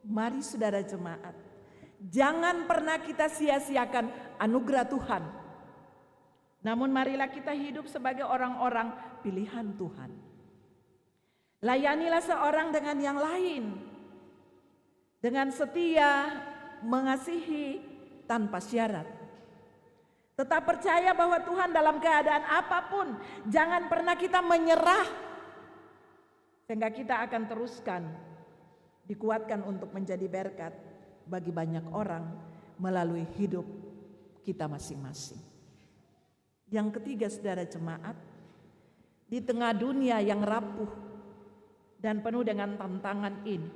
Speaker 2: mari saudara jemaat, jangan pernah kita sia-siakan anugerah Tuhan. Namun marilah kita hidup sebagai orang-orang pilihan Tuhan. Layanilah seorang dengan yang lain, dengan setia, mengasihi tanpa syarat. Tetap percaya bahwa Tuhan dalam keadaan apapun, jangan pernah kita menyerah, sehingga kita akan teruskan dikuatkan untuk menjadi berkat bagi banyak orang melalui hidup kita masing-masing. Yang ketiga, saudara jemaat, di tengah dunia yang rapuh dan penuh dengan tantangan ini,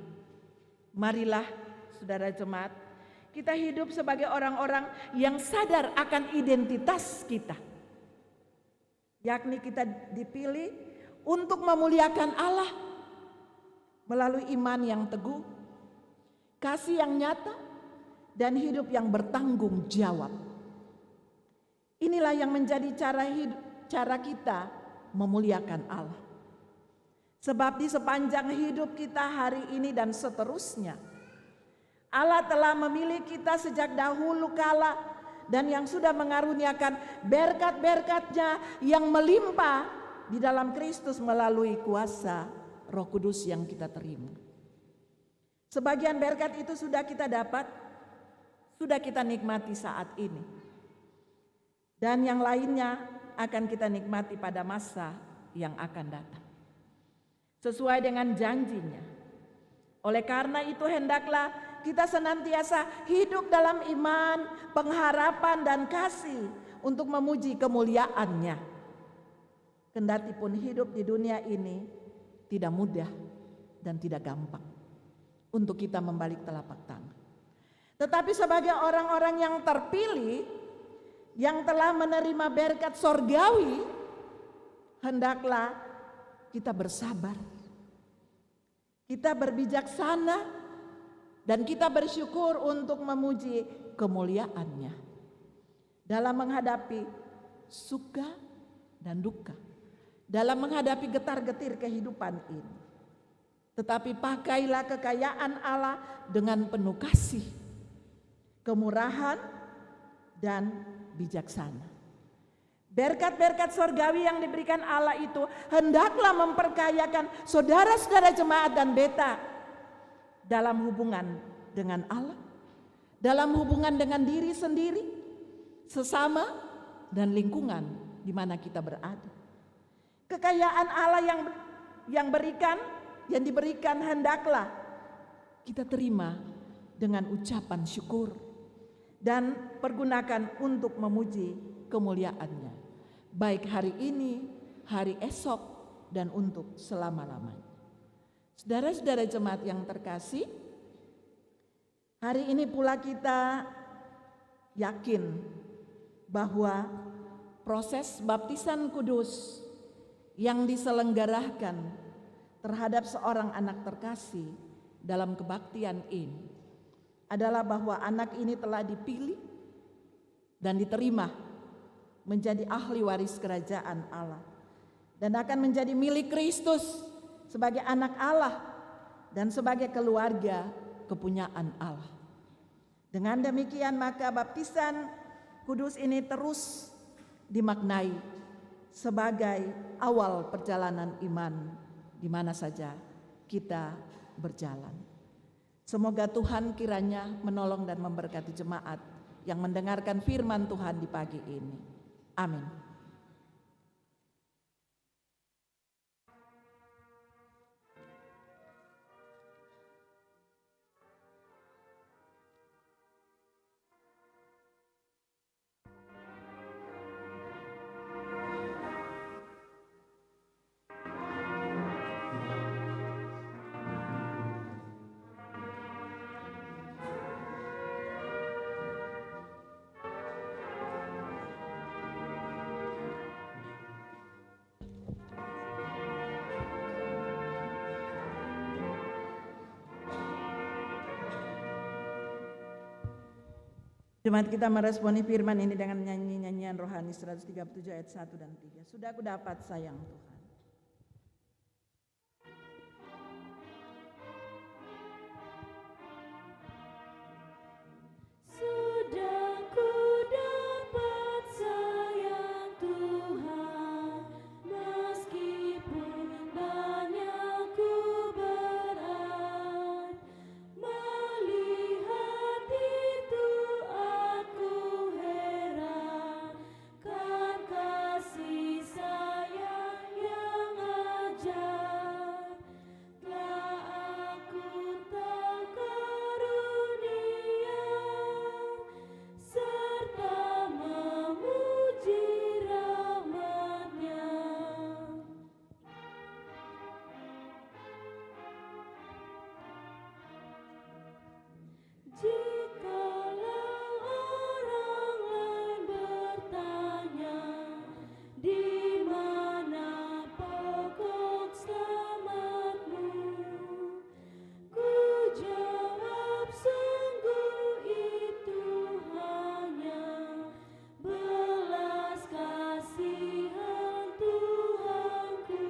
Speaker 2: marilah saudara jemaat, kita hidup sebagai orang-orang yang sadar akan identitas kita. Yakni kita dipilih untuk memuliakan Allah melalui iman yang teguh, kasih yang nyata, dan hidup yang bertanggung jawab. Inilah yang menjadi cara kita memuliakan Allah. Sebab di sepanjang hidup kita hari ini dan seterusnya, Allah telah memilih kita sejak dahulu kala, dan yang sudah mengaruniakan berkat-berkat-Nya yang melimpah di dalam Kristus melalui kuasa Roh Kudus yang kita terima. Sebagian berkat itu sudah kita dapat, sudah kita nikmati saat ini. Dan yang lainnya akan kita nikmati pada masa yang akan datang. Sesuai dengan janjinya, Oleh karena itu hendaklah kita senantiasa hidup dalam iman, pengharapan dan kasih untuk memuji kemuliaan-Nya. Kendati pun hidup di dunia ini tidak mudah dan tidak gampang untuk kita membalik telapak tangan. Tetapi sebagai orang-orang yang terpilih, yang telah menerima berkat sorgawi, hendaklah kita bersabar, kita berbijaksana, dan kita bersyukur untuk memuji kemuliaan-Nya dalam menghadapi suka dan duka, dalam menghadapi getar-getir kehidupan ini. Tetapi pakailah kekayaan Allah dengan penuh kasih, kemurahan, dan bijaksana. Berkat-berkat sorgawi yang diberikan Allah itu hendaklah memperkayakan saudara-saudara jemaat dan beta dalam hubungan dengan Allah, dalam hubungan dengan diri sendiri, sesama, dan lingkungan di mana kita berada. Kekayaan Allah yang diberikan hendaklah kita terima dengan ucapan syukur dan pergunakan untuk memuji kemuliaan-Nya, baik hari ini, hari esok, dan untuk selama-lamanya. Saudara-saudara jemaat yang terkasih, hari ini pula kita yakin bahwa proses baptisan kudus yang diselenggarakan terhadap seorang anak terkasih dalam kebaktian ini adalah bahwa anak ini telah dipilih dan diterima menjadi ahli waris kerajaan Allah dan akan menjadi milik Kristus sebagai anak Allah dan sebagai keluarga kepunyaan Allah. Dengan demikian maka baptisan kudus ini terus dimaknai sebagai awal perjalanan iman di mana saja kita berjalan. Semoga Tuhan kiranya menolong dan memberkati jemaat yang mendengarkan firman Tuhan di pagi ini. Amin. Jemaat kita meresponi firman ini dengan nyanyian rohani 137 ayat 1 dan 3. Sudah aku dapat sayang Tuhan.
Speaker 3: Sudah ku dapat sayang Tuhan, meskipun banyak ku berat. Melihat itu aku heran, kan kasih sayang yang ajar telah aku tak karunia, serta memuji rahmat-Nya. Jikalau orang lain bertanya, di mana pokok selamat-Mu? Ku jawab, sungguh itu hanya belas kasihan Tuhanku.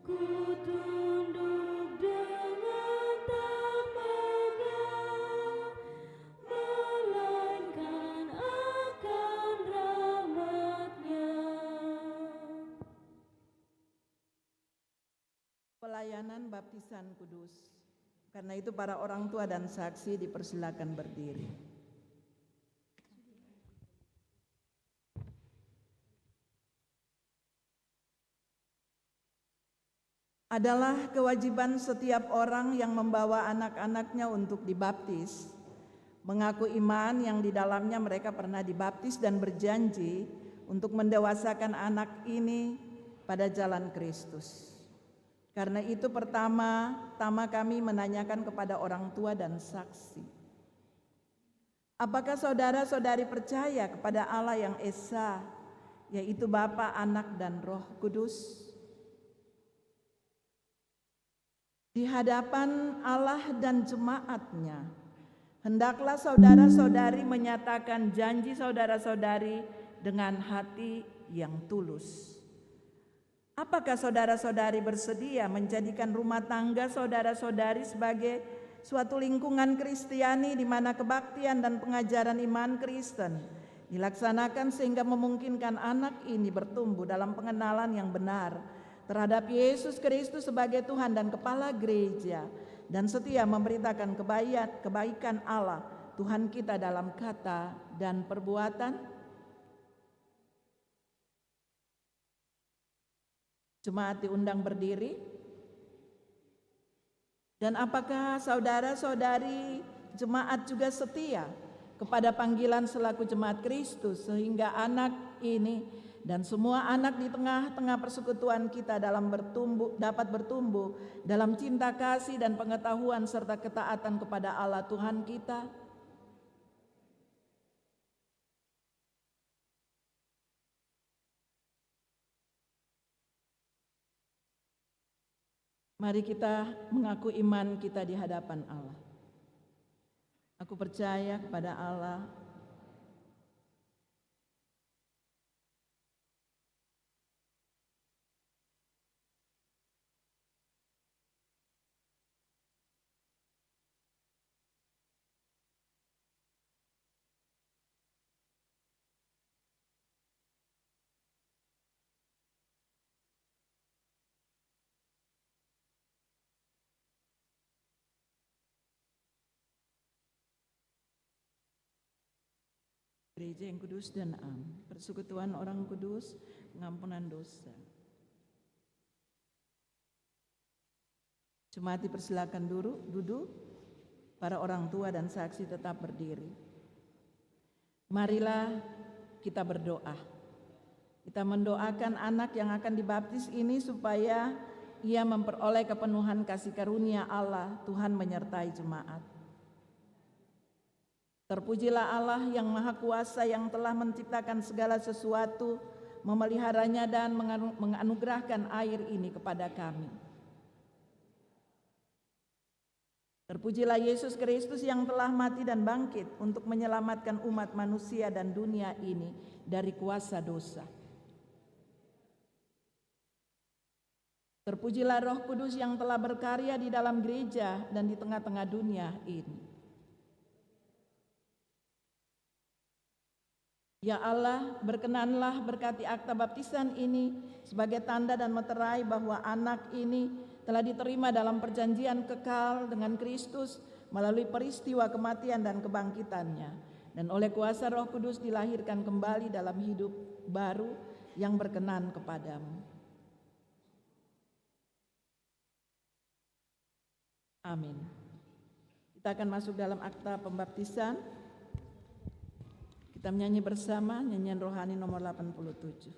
Speaker 3: Ku tunduk dengan tak megah, melainkan akan rahmat-Nya.
Speaker 2: Pelayanan baptisan kudus. Karena itu para orang tua dan saksi dipersilakan berdiri. adalah kewajiban setiap orang yang membawa anak-anaknya untuk dibaptis, mengaku iman yang di dalamnya mereka pernah dibaptis dan berjanji untuk mendewasakan anak ini pada jalan Kristus. Karena itu pertama-tama kami menanyakan kepada orang tua dan saksi, apakah saudara-saudari percaya kepada Allah yang Esa, yaitu Bapa, Anak, dan Roh Kudus? Di hadapan Allah dan jemaatnya, hendaklah saudara-saudari menyatakan janji saudara-saudari dengan hati yang tulus. Apakah saudara-saudari bersedia menjadikan rumah tangga saudara-saudari sebagai suatu lingkungan Kristiani di mana kebaktian dan pengajaran iman Kristen dilaksanakan sehingga memungkinkan anak ini bertumbuh dalam pengenalan yang benar terhadap Yesus Kristus sebagai Tuhan dan Kepala Gereja, dan setia memberitakan kebaikan Allah Tuhan kita dalam kata dan perbuatan? Jemaat diundang berdiri. Dan apakah saudara-saudari jemaat juga setia kepada panggilan selaku jemaat Kristus sehingga anak ini dan semua anak di tengah-tengah persekutuan kita dapat bertumbuh dalam cinta kasih dan pengetahuan serta ketaatan kepada Allah Tuhan kita? Mari kita mengaku iman kita di hadapan Allah. Aku percaya kepada Allah, Gereja yang kudus dan am, persekutuan orang kudus, pengampunan dosa. Jemaat dipersilakan duduk, para orang tua dan saksi tetap berdiri. Marilah kita berdoa. Kita mendoakan anak yang akan dibaptis ini supaya ia memperoleh kepenuhan kasih karunia Allah, Tuhan menyertai jemaat. Terpujilah Allah yang Maha Kuasa yang telah menciptakan segala sesuatu, memeliharanya dan menganugerahkan air ini kepada kami. Terpujilah Yesus Kristus yang telah mati dan bangkit untuk menyelamatkan umat manusia dan dunia ini dari kuasa dosa. Terpujilah Roh Kudus yang telah berkarya di dalam gereja dan di tengah-tengah dunia ini. Ya Allah, berkenanlah berkati akta baptisan ini sebagai tanda dan meterai bahwa anak ini telah diterima dalam perjanjian kekal dengan Kristus melalui peristiwa kematian dan kebangkitannya, dan oleh kuasa Roh Kudus dilahirkan kembali dalam hidup baru yang berkenan kepadamu. Amin. Kita akan masuk dalam akta pembaptisan. Kita menyanyi bersama nyanyian rohani nomor 87.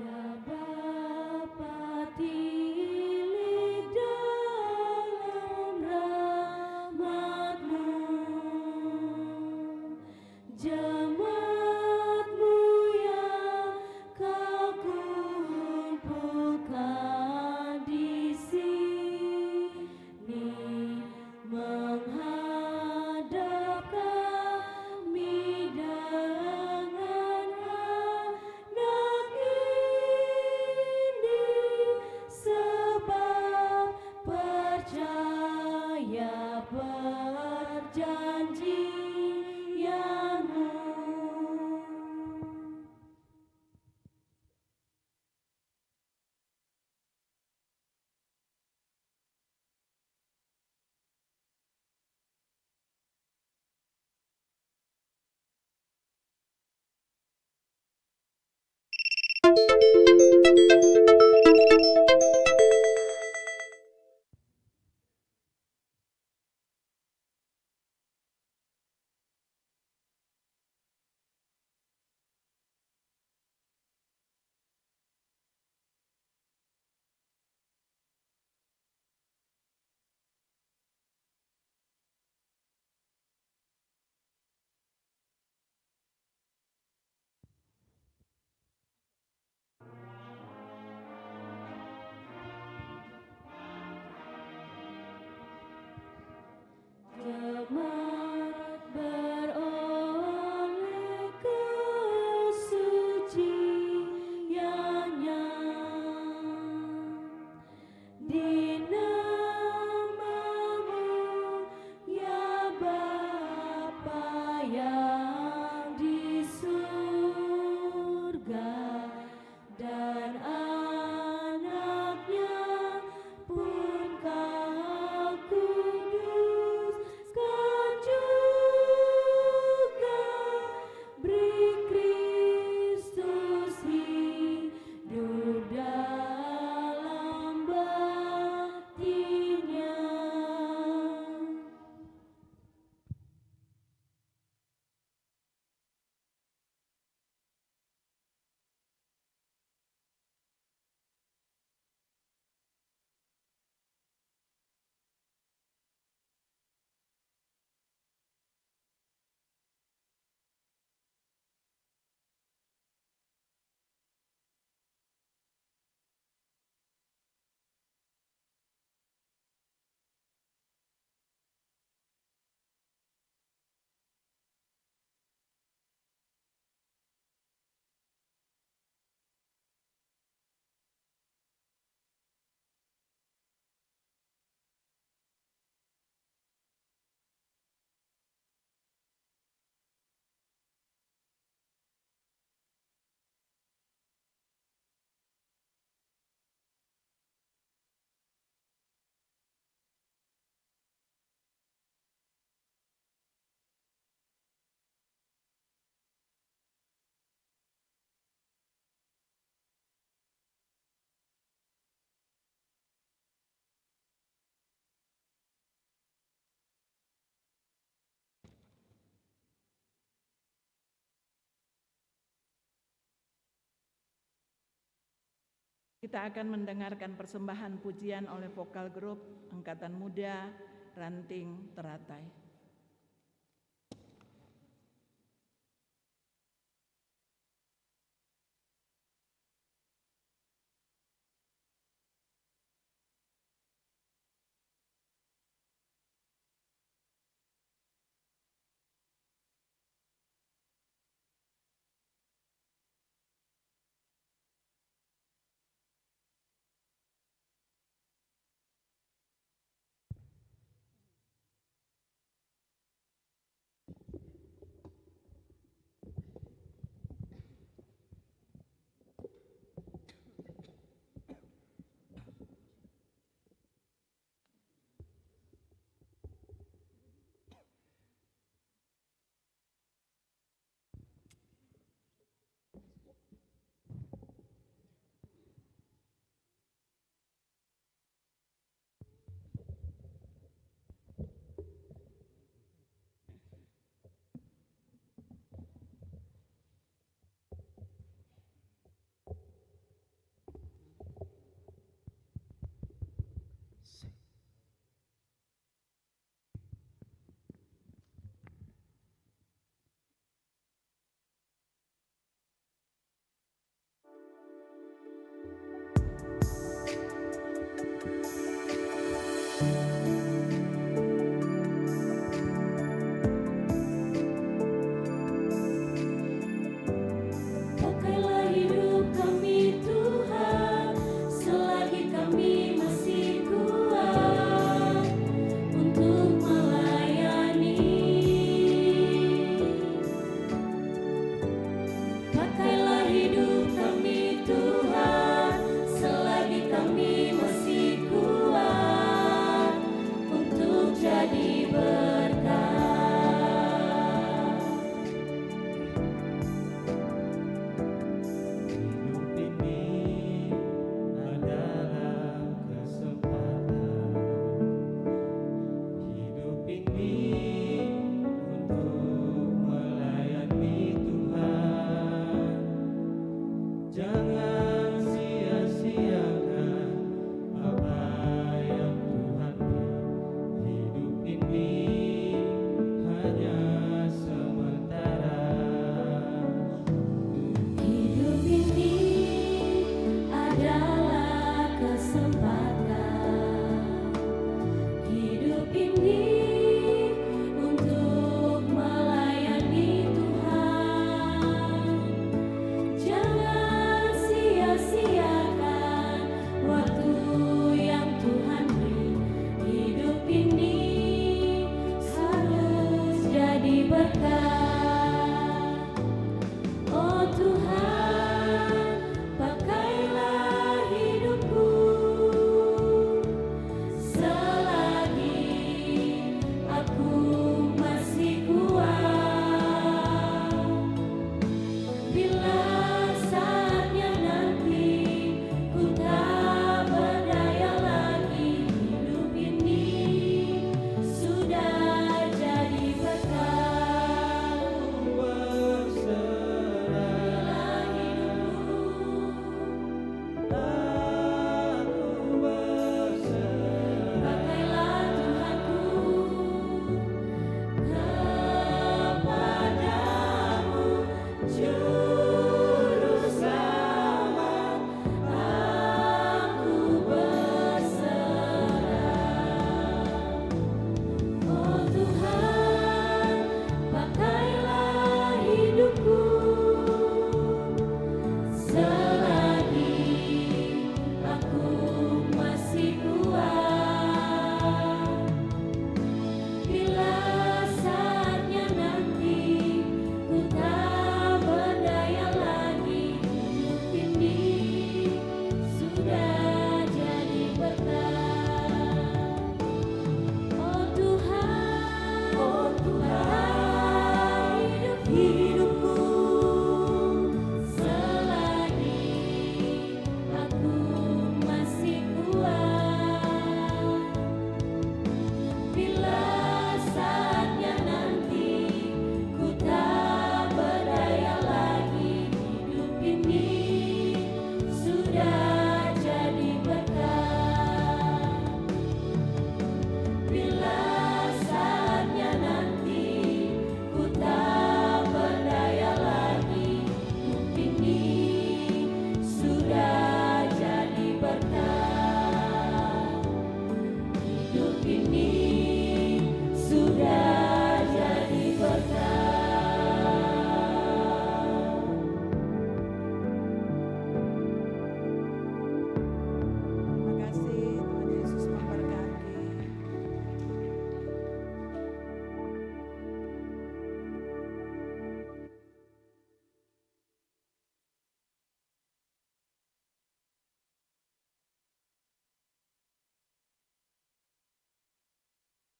Speaker 3: Ya Bapa tilik dalam rahmat-Mu, jemaat-Mu yang Kau kumpulkan di sini. Jemaat beroleh kesuciannya di namamu ya Bapa yang di surga dan anaknya pun kau kuduskan juga, beri Kristus hidup dalam batinnya.
Speaker 2: Kita akan mendengarkan persembahan pujian oleh vokal grup Angkatan Muda Ranting Teratai.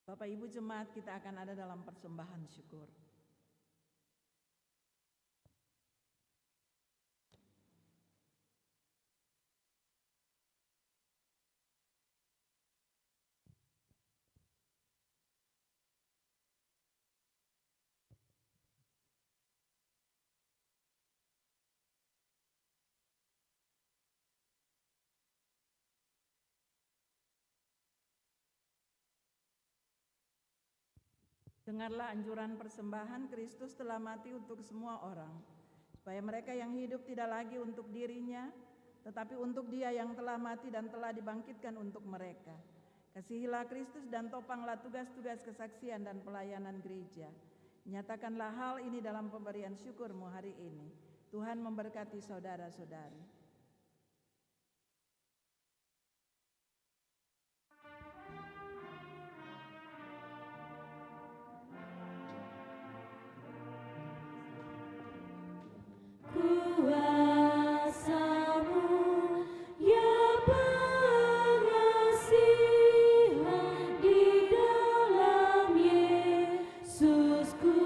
Speaker 2: Bapak Ibu Jemaat, kita akan ada dalam persembahan syukur. Dengarlah anjuran persembahan, Kristus telah mati untuk semua orang, supaya mereka yang hidup tidak lagi untuk dirinya, tetapi untuk Dia yang telah mati dan telah dibangkitkan untuk mereka. Kasihilah Kristus dan topanglah tugas-tugas kesaksian dan pelayanan gereja. Nyatakanlah hal ini dalam pemberian syukurmu hari ini. Tuhan memberkati saudara-saudari.
Speaker 3: Kuasamu ya pengasihan di dalam Yesus ku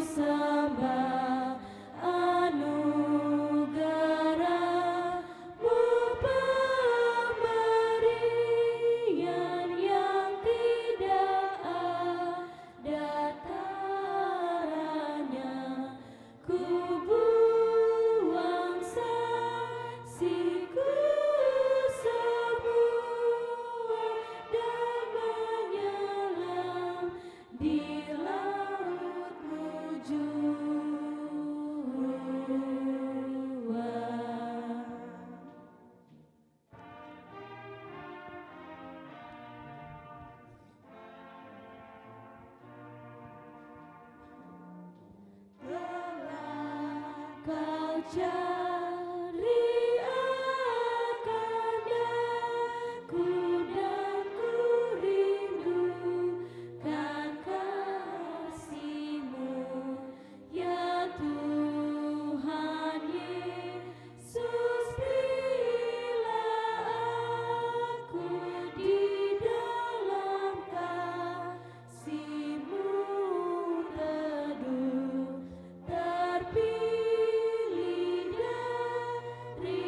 Speaker 3: sembah, anugerah-Mu pemberian yang tidak ada taranya. Ku buang saksiku semua dan menyelam di laut-Mu jua. Telah Kau cari akan daku dan ku rindukan kasih-Mu, ya Tuhan Yesus. Berilah aku di dalam kasih-Mu teduh, terpilih dari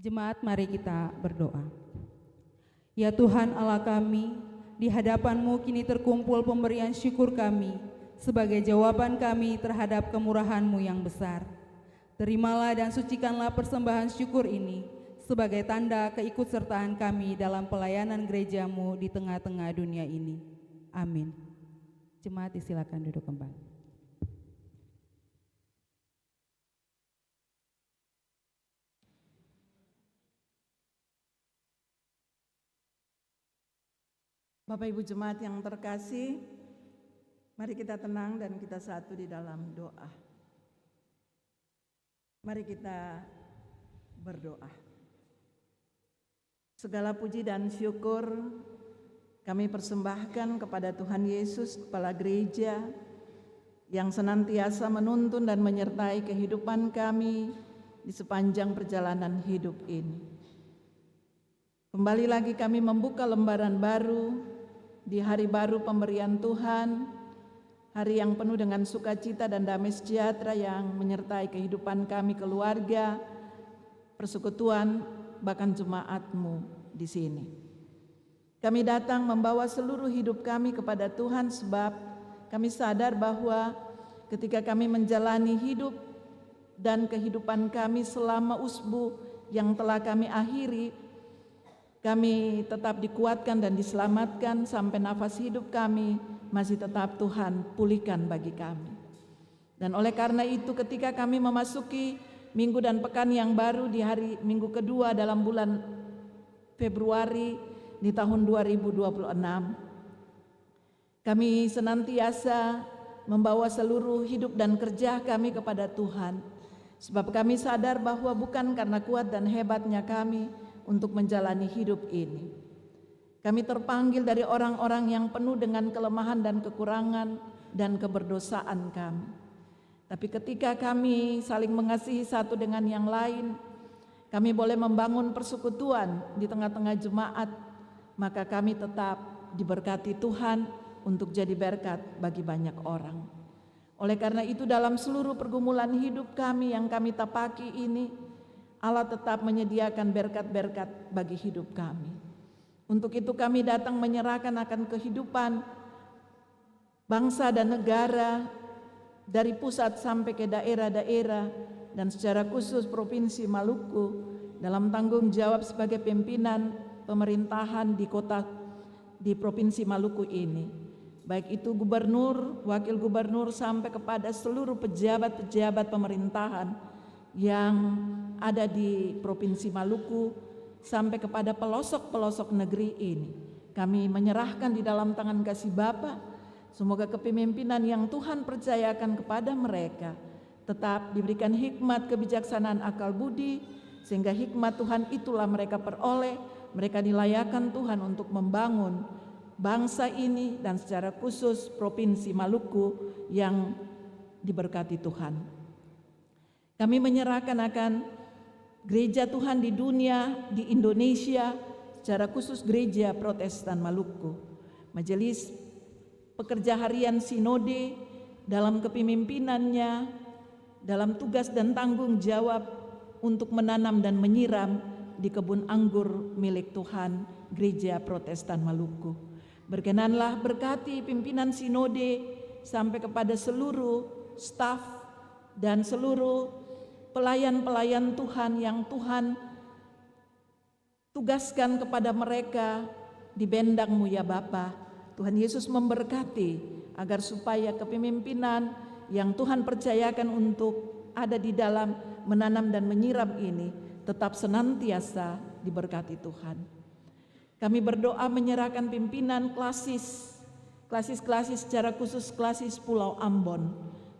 Speaker 6: Jemaat, mari kita berdoa. Ya Tuhan Allah kami, di hadapan-Mu kini terkumpul pemberian syukur kami sebagai jawaban kami terhadap kemurahan-Mu yang besar. Terimalah dan sucikanlah persembahan syukur ini sebagai tanda keikutsertaan kami dalam pelayanan gereja-Mu di tengah-tengah dunia ini. Amin. Jemaat disilakan duduk kembali.
Speaker 2: Bapak Ibu Jemaat yang terkasih, mari kita tenang dan kita satu di dalam doa. Mari kita berdoa. Segala puji dan syukur kami persembahkan kepada Tuhan Yesus, Kepala Gereja, yang senantiasa menuntun dan menyertai kehidupan kami di sepanjang perjalanan hidup ini. Kembali lagi kami membuka lembaran baru di hari baru pemberian Tuhan, hari yang penuh dengan sukacita dan damai sejahtera yang menyertai kehidupan kami, keluarga, persekutuan, bahkan jemaat-Mu di sini. Kami datang membawa seluruh hidup kami kepada Tuhan sebab kami sadar bahwa ketika kami menjalani hidup dan kehidupan kami selama usbu yang telah kami akhiri, kami tetap dikuatkan dan diselamatkan sampai nafas hidup kami masih tetap Tuhan pulihkan bagi kami. Dan oleh karena itu ketika kami memasuki minggu dan pekan yang baru di hari minggu kedua dalam bulan Februari di tahun 2026, kami senantiasa membawa seluruh hidup dan kerja kami kepada Tuhan. Sebab kami sadar bahwa bukan karena kuat dan hebatnya kami untuk menjalani hidup ini. Kami terpanggil dari orang-orang yang penuh dengan kelemahan dan kekurangan dan keberdosaan kami. Tapi ketika kami saling mengasihi satu dengan yang lain, kami boleh membangun persekutuan di tengah-tengah jemaat, maka kami tetap diberkati Tuhan untuk jadi berkat bagi banyak orang. Oleh karena itu dalam seluruh pergumulan hidup kami yang kami tapaki ini, Allah tetap menyediakan berkat-berkat bagi hidup kami. Untuk itu kami datang menyerahkan akan kehidupan bangsa dan negara dari pusat sampai ke daerah-daerah dan secara khusus Provinsi Maluku dalam tanggung jawab sebagai pimpinan pemerintahan di Provinsi Maluku ini. Baik itu gubernur, wakil gubernur sampai kepada seluruh pejabat-pejabat pemerintahan yang ada di Provinsi Maluku sampai kepada pelosok-pelosok negeri ini. Kami menyerahkan di dalam tangan kasih Bapa. Semoga kepemimpinan yang Tuhan percayakan kepada mereka tetap diberikan hikmat, kebijaksanaan, akal budi, sehingga hikmat Tuhan itulah mereka peroleh. Mereka dilayakan Tuhan untuk membangun bangsa ini dan secara khusus Provinsi Maluku yang diberkati Tuhan. Kami menyerahkan akan gereja Tuhan di dunia, di Indonesia, secara khusus gereja Protestan Maluku. Majelis Pekerja Harian Sinode dalam kepemimpinannya, dalam tugas dan tanggung jawab untuk menanam dan menyiram di kebun anggur milik Tuhan, Gereja Protestan Maluku. Berkenanlah berkati pimpinan Sinode sampai kepada seluruh staf dan seluruh pelayan-pelayan Tuhan yang Tuhan tugaskan kepada mereka di bendang-Mu ya Bapa. Tuhan Yesus memberkati agar supaya kepemimpinan yang Tuhan percayakan untuk ada di dalam menanam dan menyiram ini tetap senantiasa diberkati Tuhan. Kami berdoa menyerahkan pimpinan klasis secara khusus klasis Pulau Ambon.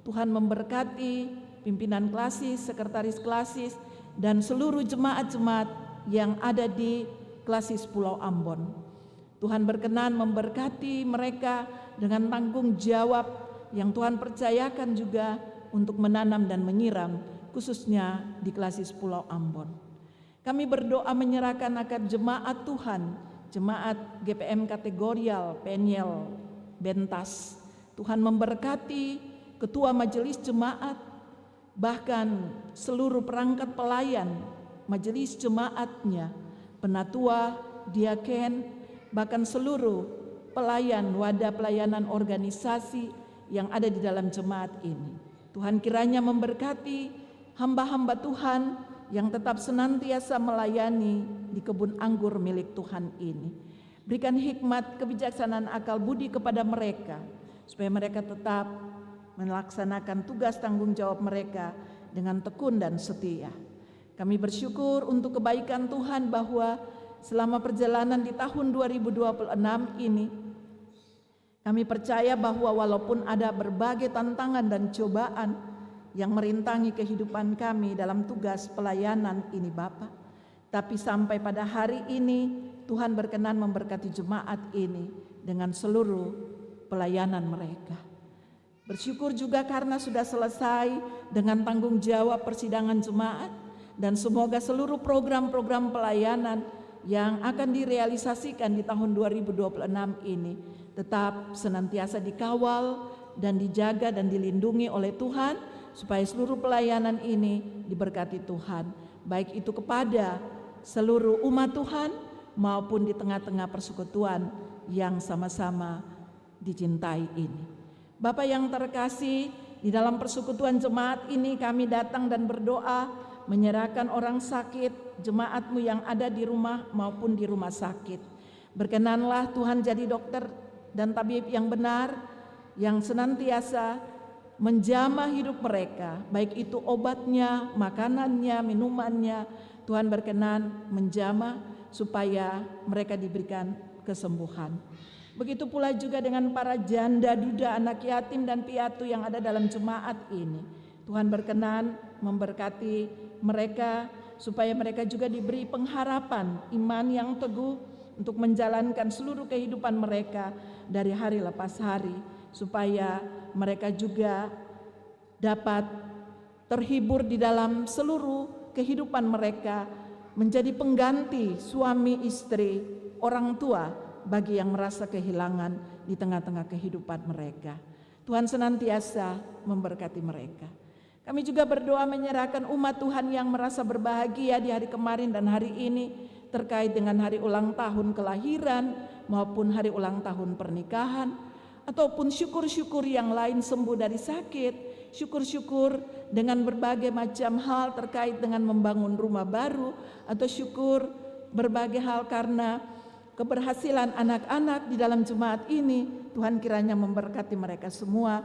Speaker 2: Tuhan memberkati pimpinan klasis, sekretaris klasis, dan seluruh jemaat-jemaat yang ada di klasis Pulau Ambon. Tuhan berkenan memberkati mereka dengan tanggung jawab yang Tuhan percayakan juga untuk menanam dan menyiram, khususnya di klasis Pulau Ambon. Kami berdoa menyerahkan akan jemaat Tuhan, jemaat GPM kategorial, Penyel, Bentas. Tuhan memberkati ketua majelis jemaat, bahkan seluruh perangkat pelayan majelis jemaatnya, penatua, diaken, bahkan seluruh pelayan wadah pelayanan organisasi yang ada di dalam jemaat ini. Tuhan kiranya memberkati hamba-hamba Tuhan yang tetap senantiasa melayani di kebun anggur milik Tuhan ini. Berikan hikmat, kebijaksanaan, akal budi kepada mereka, supaya mereka tetap melaksanakan tugas tanggung jawab mereka dengan tekun dan setia. Kami bersyukur untuk kebaikan Tuhan bahwa selama perjalanan di tahun 2026 ini, kami percaya bahwa walaupun ada berbagai tantangan dan cobaan yang merintangi kehidupan kami dalam tugas pelayanan ini Bapa, tapi sampai pada hari ini Tuhan berkenan memberkati jemaat ini dengan seluruh pelayanan mereka. Bersyukur juga karena sudah selesai dengan tanggung jawab persidangan jemaat, dan semoga seluruh program-program pelayanan yang akan direalisasikan di tahun 2026 ini tetap senantiasa dikawal dan dijaga dan dilindungi oleh Tuhan, supaya seluruh pelayanan ini diberkati Tuhan, baik itu kepada seluruh umat Tuhan maupun di tengah-tengah persekutuan yang sama-sama dicintai ini. Bapak yang terkasih, di dalam persekutuan jemaat ini kami datang dan berdoa menyerahkan orang sakit, jemaatmu yang ada di rumah maupun di rumah sakit. Berkenanlah Tuhan jadi dokter dan tabib yang benar, yang senantiasa menjamah hidup mereka, baik itu obatnya, makanannya, minumannya. Tuhan berkenan menjamah supaya mereka diberikan kesembuhan. Begitu pula juga dengan para janda, duda, anak yatim dan piatu yang ada dalam jemaat ini. Tuhan berkenan memberkati mereka supaya mereka juga diberi pengharapan, iman yang teguh untuk menjalankan seluruh kehidupan mereka dari hari lepas hari, supaya mereka juga dapat terhibur di dalam seluruh kehidupan mereka, menjadi pengganti suami istri, orang tua bagi yang merasa kehilangan di tengah-tengah kehidupan mereka. Tuhan senantiasa memberkati mereka. Kami juga berdoa menyerahkan umat Tuhan yang merasa berbahagia di hari kemarin dan hari ini terkait dengan hari ulang tahun kelahiran maupun hari ulang tahun pernikahan, ataupun syukur-syukur yang lain sembuh dari sakit, syukur-syukur dengan berbagai macam hal terkait dengan membangun rumah baru, atau syukur berbagai hal karena keberhasilan anak-anak di dalam jemaat ini. Tuhan kiranya memberkati mereka semua,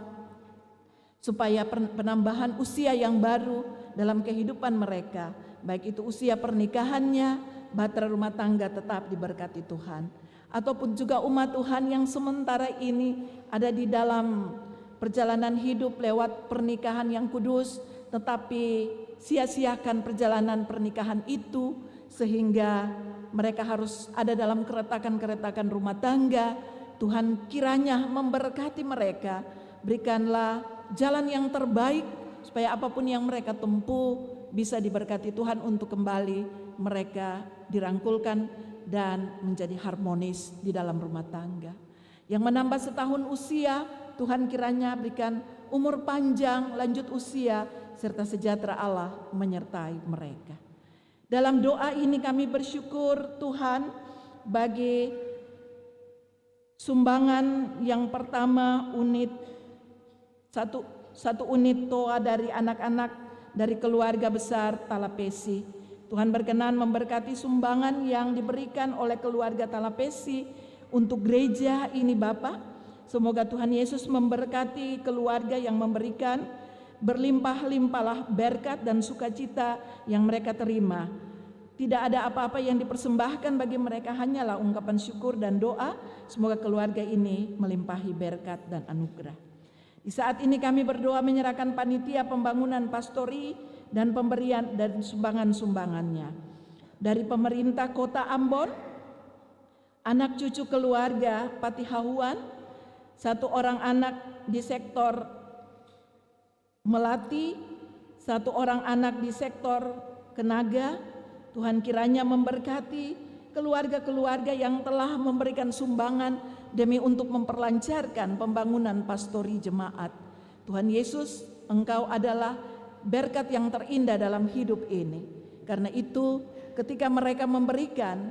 Speaker 2: supaya penambahan usia yang baru dalam kehidupan mereka, baik itu usia pernikahannya, bahtera rumah tangga tetap diberkati Tuhan. Ataupun juga umat Tuhan yang sementara ini ada di dalam perjalanan hidup lewat pernikahan yang kudus, tetapi sia-siakan perjalanan pernikahan itu sehingga mereka harus ada dalam keretakan-keretakan rumah tangga. Tuhan kiranya memberkati mereka, berikanlah jalan yang terbaik supaya apapun yang mereka tempuh bisa diberkati Tuhan untuk kembali mereka dirangkulkan dan menjadi harmonis di dalam rumah tangga. Yang menambah setahun usia, Tuhan kiranya berikan umur panjang, lanjut usia, serta sejahtera Allah menyertai mereka. Dalam doa ini kami bersyukur Tuhan bagi sumbangan yang pertama, satu unit toa dari anak-anak dari keluarga besar Talapesi. Tuhan berkenan memberkati sumbangan yang diberikan oleh keluarga Talapesi untuk gereja ini Bapa. Semoga Tuhan Yesus memberkati keluarga yang memberikan, berlimpah-limpahlah berkat dan sukacita yang mereka terima. Tidak ada apa-apa yang dipersembahkan bagi mereka, hanyalah ungkapan syukur dan doa. Semoga keluarga ini melimpahi berkat dan anugerah. Di saat ini kami berdoa menyerahkan panitia pembangunan pastori dan pemberian dan sumbangan-sumbangannya. Dari pemerintah Kota Ambon, anak cucu keluarga Patihahuan, satu orang anak di sektor Melati, satu orang anak di sektor Kenaga. Tuhan kiranya memberkati keluarga-keluarga yang telah memberikan sumbangan demi untuk memperlancarkan pembangunan pastori jemaat. Tuhan Yesus, Engkau adalah berkat yang terindah dalam hidup ini. Karena itu ketika mereka memberikan,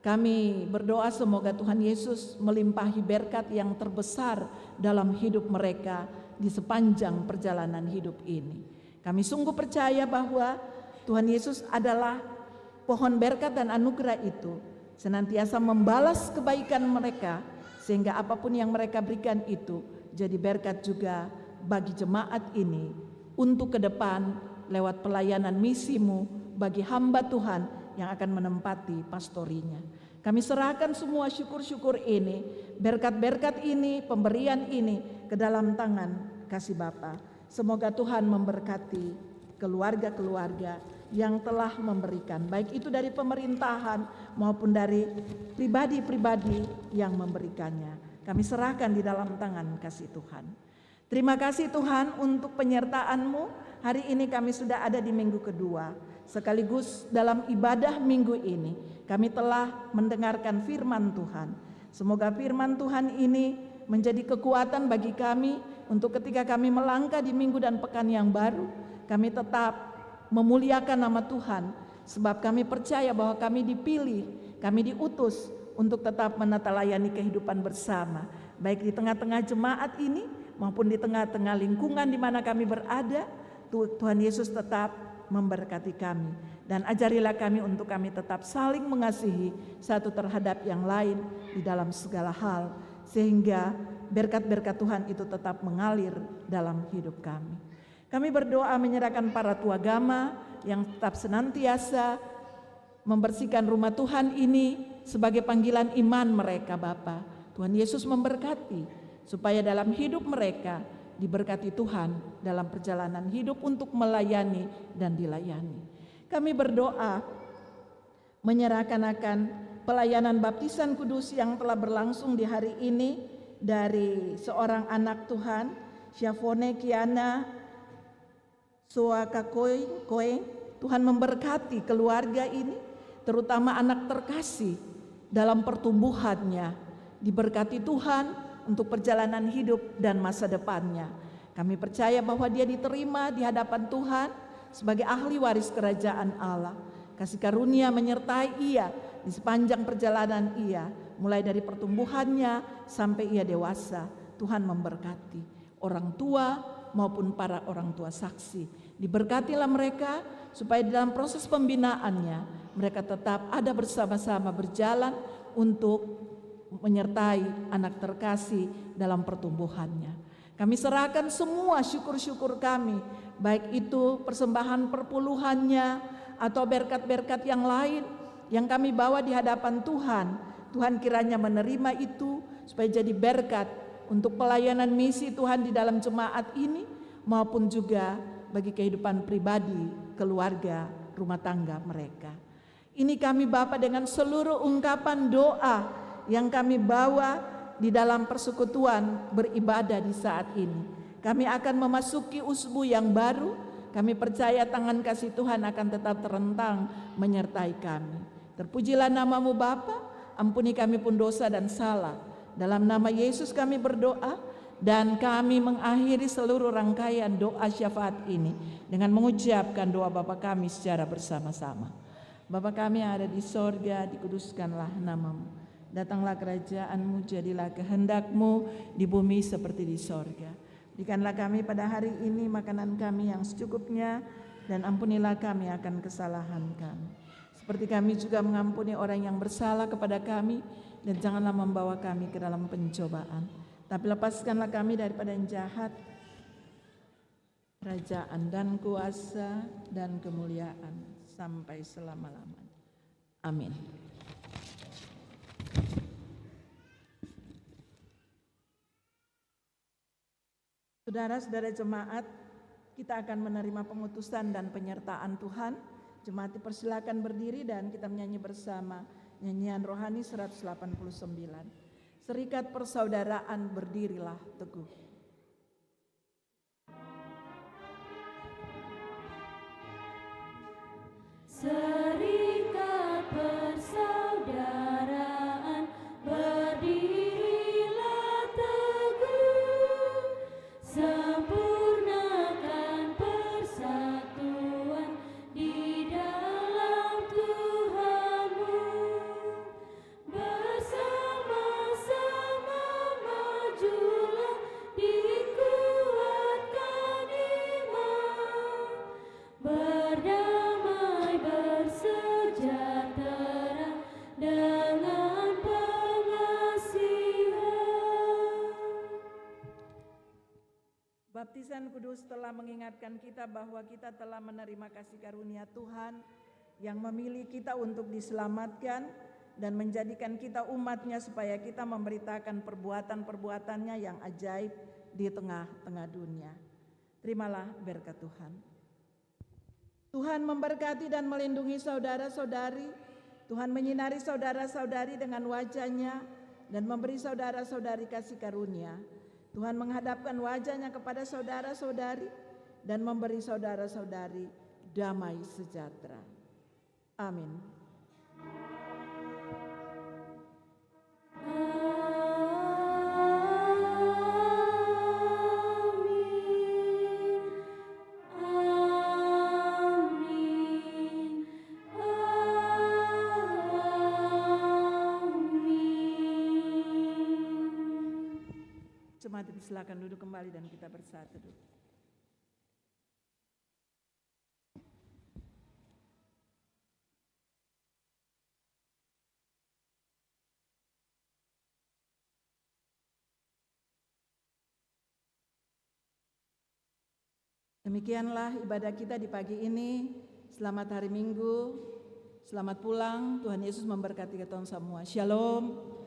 Speaker 2: kami berdoa semoga Tuhan Yesus melimpahi berkat yang terbesar dalam hidup mereka di sepanjang perjalanan hidup ini. Kami sungguh percaya bahwa Tuhan Yesus adalah pohon berkat dan anugerah itu, senantiasa membalas kebaikan mereka, sehingga apapun yang mereka berikan itu jadi berkat juga bagi jemaat ini untuk ke depan lewat pelayanan misimu bagi hamba Tuhan yang akan menempati pastorinya. Kami serahkan semua syukur-syukur ini, berkat-berkat ini, pemberian ini ke dalam tangan kasih Bapa. Semoga Tuhan memberkati keluarga-keluarga yang telah memberikan, baik itu dari pemerintahan maupun dari pribadi-pribadi yang memberikannya. Kami serahkan di dalam tangan kasih Tuhan. Terima kasih Tuhan untuk penyertaan-Mu. Hari ini kami sudah ada di minggu kedua. Sekaligus dalam ibadah minggu ini kami telah mendengarkan firman Tuhan. Semoga firman Tuhan ini menjadi kekuatan bagi kami untuk ketika kami melangkah di minggu dan pekan yang baru, kami tetap memuliakan nama Tuhan, sebab kami percaya bahwa kami dipilih, kami diutus untuk tetap meneladani kehidupan bersama, baik di tengah-tengah jemaat ini maupun di tengah-tengah lingkungan di mana kami berada. Tuhan Yesus tetap memberkati kami, dan ajarilah kami untuk kami tetap saling mengasihi satu terhadap yang lain di dalam segala hal, sehingga berkat-berkat Tuhan itu tetap mengalir dalam hidup kami. Kami berdoa menyerahkan para tuagama yang tetap senantiasa membersihkan rumah Tuhan ini sebagai panggilan iman mereka Bapa. Tuhan Yesus memberkati supaya dalam hidup mereka diberkati Tuhan dalam perjalanan hidup untuk melayani dan dilayani. Kami berdoa menyerahkan akan pelayanan baptisan kudus yang telah berlangsung di hari ini dari seorang anak Tuhan, Syafone Kiana Soakakoe. Tuhan memberkati keluarga ini, terutama anak terkasih dalam pertumbuhannya. Diberkati Tuhan untuk perjalanan hidup dan masa depannya. Kami percaya bahwa dia diterima di hadapan Tuhan sebagai ahli waris kerajaan Allah. Kasih karunia menyertai ia di sepanjang perjalanan ia, mulai dari pertumbuhannya sampai ia dewasa. Tuhan memberkati orang tua maupun para orang tua saksi. Diberkatilah mereka supaya dalam proses pembinaannya mereka tetap ada bersama-sama berjalan untuk menyertai anak terkasih dalam pertumbuhannya. Kami serahkan semua syukur-syukur kami, baik itu persembahan perpuluhannya atau berkat-berkat yang lain yang kami bawa di hadapan Tuhan. Tuhan kiranya menerima itu supaya jadi berkat untuk pelayanan misi Tuhan di dalam jemaat ini maupun juga bagi kehidupan pribadi, keluarga, rumah tangga mereka. Ini kami Bapa dengan seluruh ungkapan doa yang kami bawa di dalam persekutuan beribadah di saat ini. Kami akan memasuki usbu yang baru. Kami percaya tangan kasih Tuhan akan tetap terentang menyertai kami. Terpujilah namamu Bapa, ampuni kami pun dosa dan salah. Dalam nama Yesus kami berdoa, dan kami mengakhiri seluruh rangkaian doa syafaat ini dengan mengucapkan doa Bapa kami secara bersama-sama. Bapa kami yang ada di sorga, dikuduskanlah namamu. Datanglah kerajaan-Mu, jadilah kehendak-Mu di bumi seperti di sorga. Berikanlah kami pada hari ini makanan kami yang secukupnya, dan ampunilah kami akan kesalahan kami, seperti kami juga mengampuni orang yang bersalah kepada kami. Dan janganlah membawa kami ke dalam pencobaan, tapi lepaskanlah kami daripada yang jahat. Kerajaan dan kuasa dan kemuliaan sampai selama-lamanya. Amin. Saudara-saudara jemaat, kita akan menerima pengutusan dan penyertaan Tuhan. Jemaat dipersilakan berdiri dan kita menyanyi bersama nyanyian rohani 189. Serikat persaudaraan berdirilah teguh.
Speaker 3: Serikat persaudaraan berdirilah teguh, sempurnakan persatuan di dalam
Speaker 2: dan kudus telah mengingatkan kita bahwa kita telah menerima kasih karunia Tuhan yang memilih kita untuk diselamatkan dan menjadikan kita umat-Nya supaya kita memberitakan perbuatan-perbuatannya yang ajaib di tengah-tengah dunia. Terimalah berkat Tuhan. Tuhan memberkati dan melindungi saudara-saudari. Tuhan menyinari saudara-saudari dengan wajah-Nya dan memberi saudara-saudari kasih karunia. Tuhan menghadapkan wajah-Nya kepada saudara-saudari dan memberi saudara-saudari damai sejahtera. Amin. Jemaat silakan duduk kembali dan kita bersatu dulu. Demikianlah ibadah kita di pagi ini. Selamat hari Minggu, selamat pulang. Tuhan Yesus memberkati kita semua. Shalom.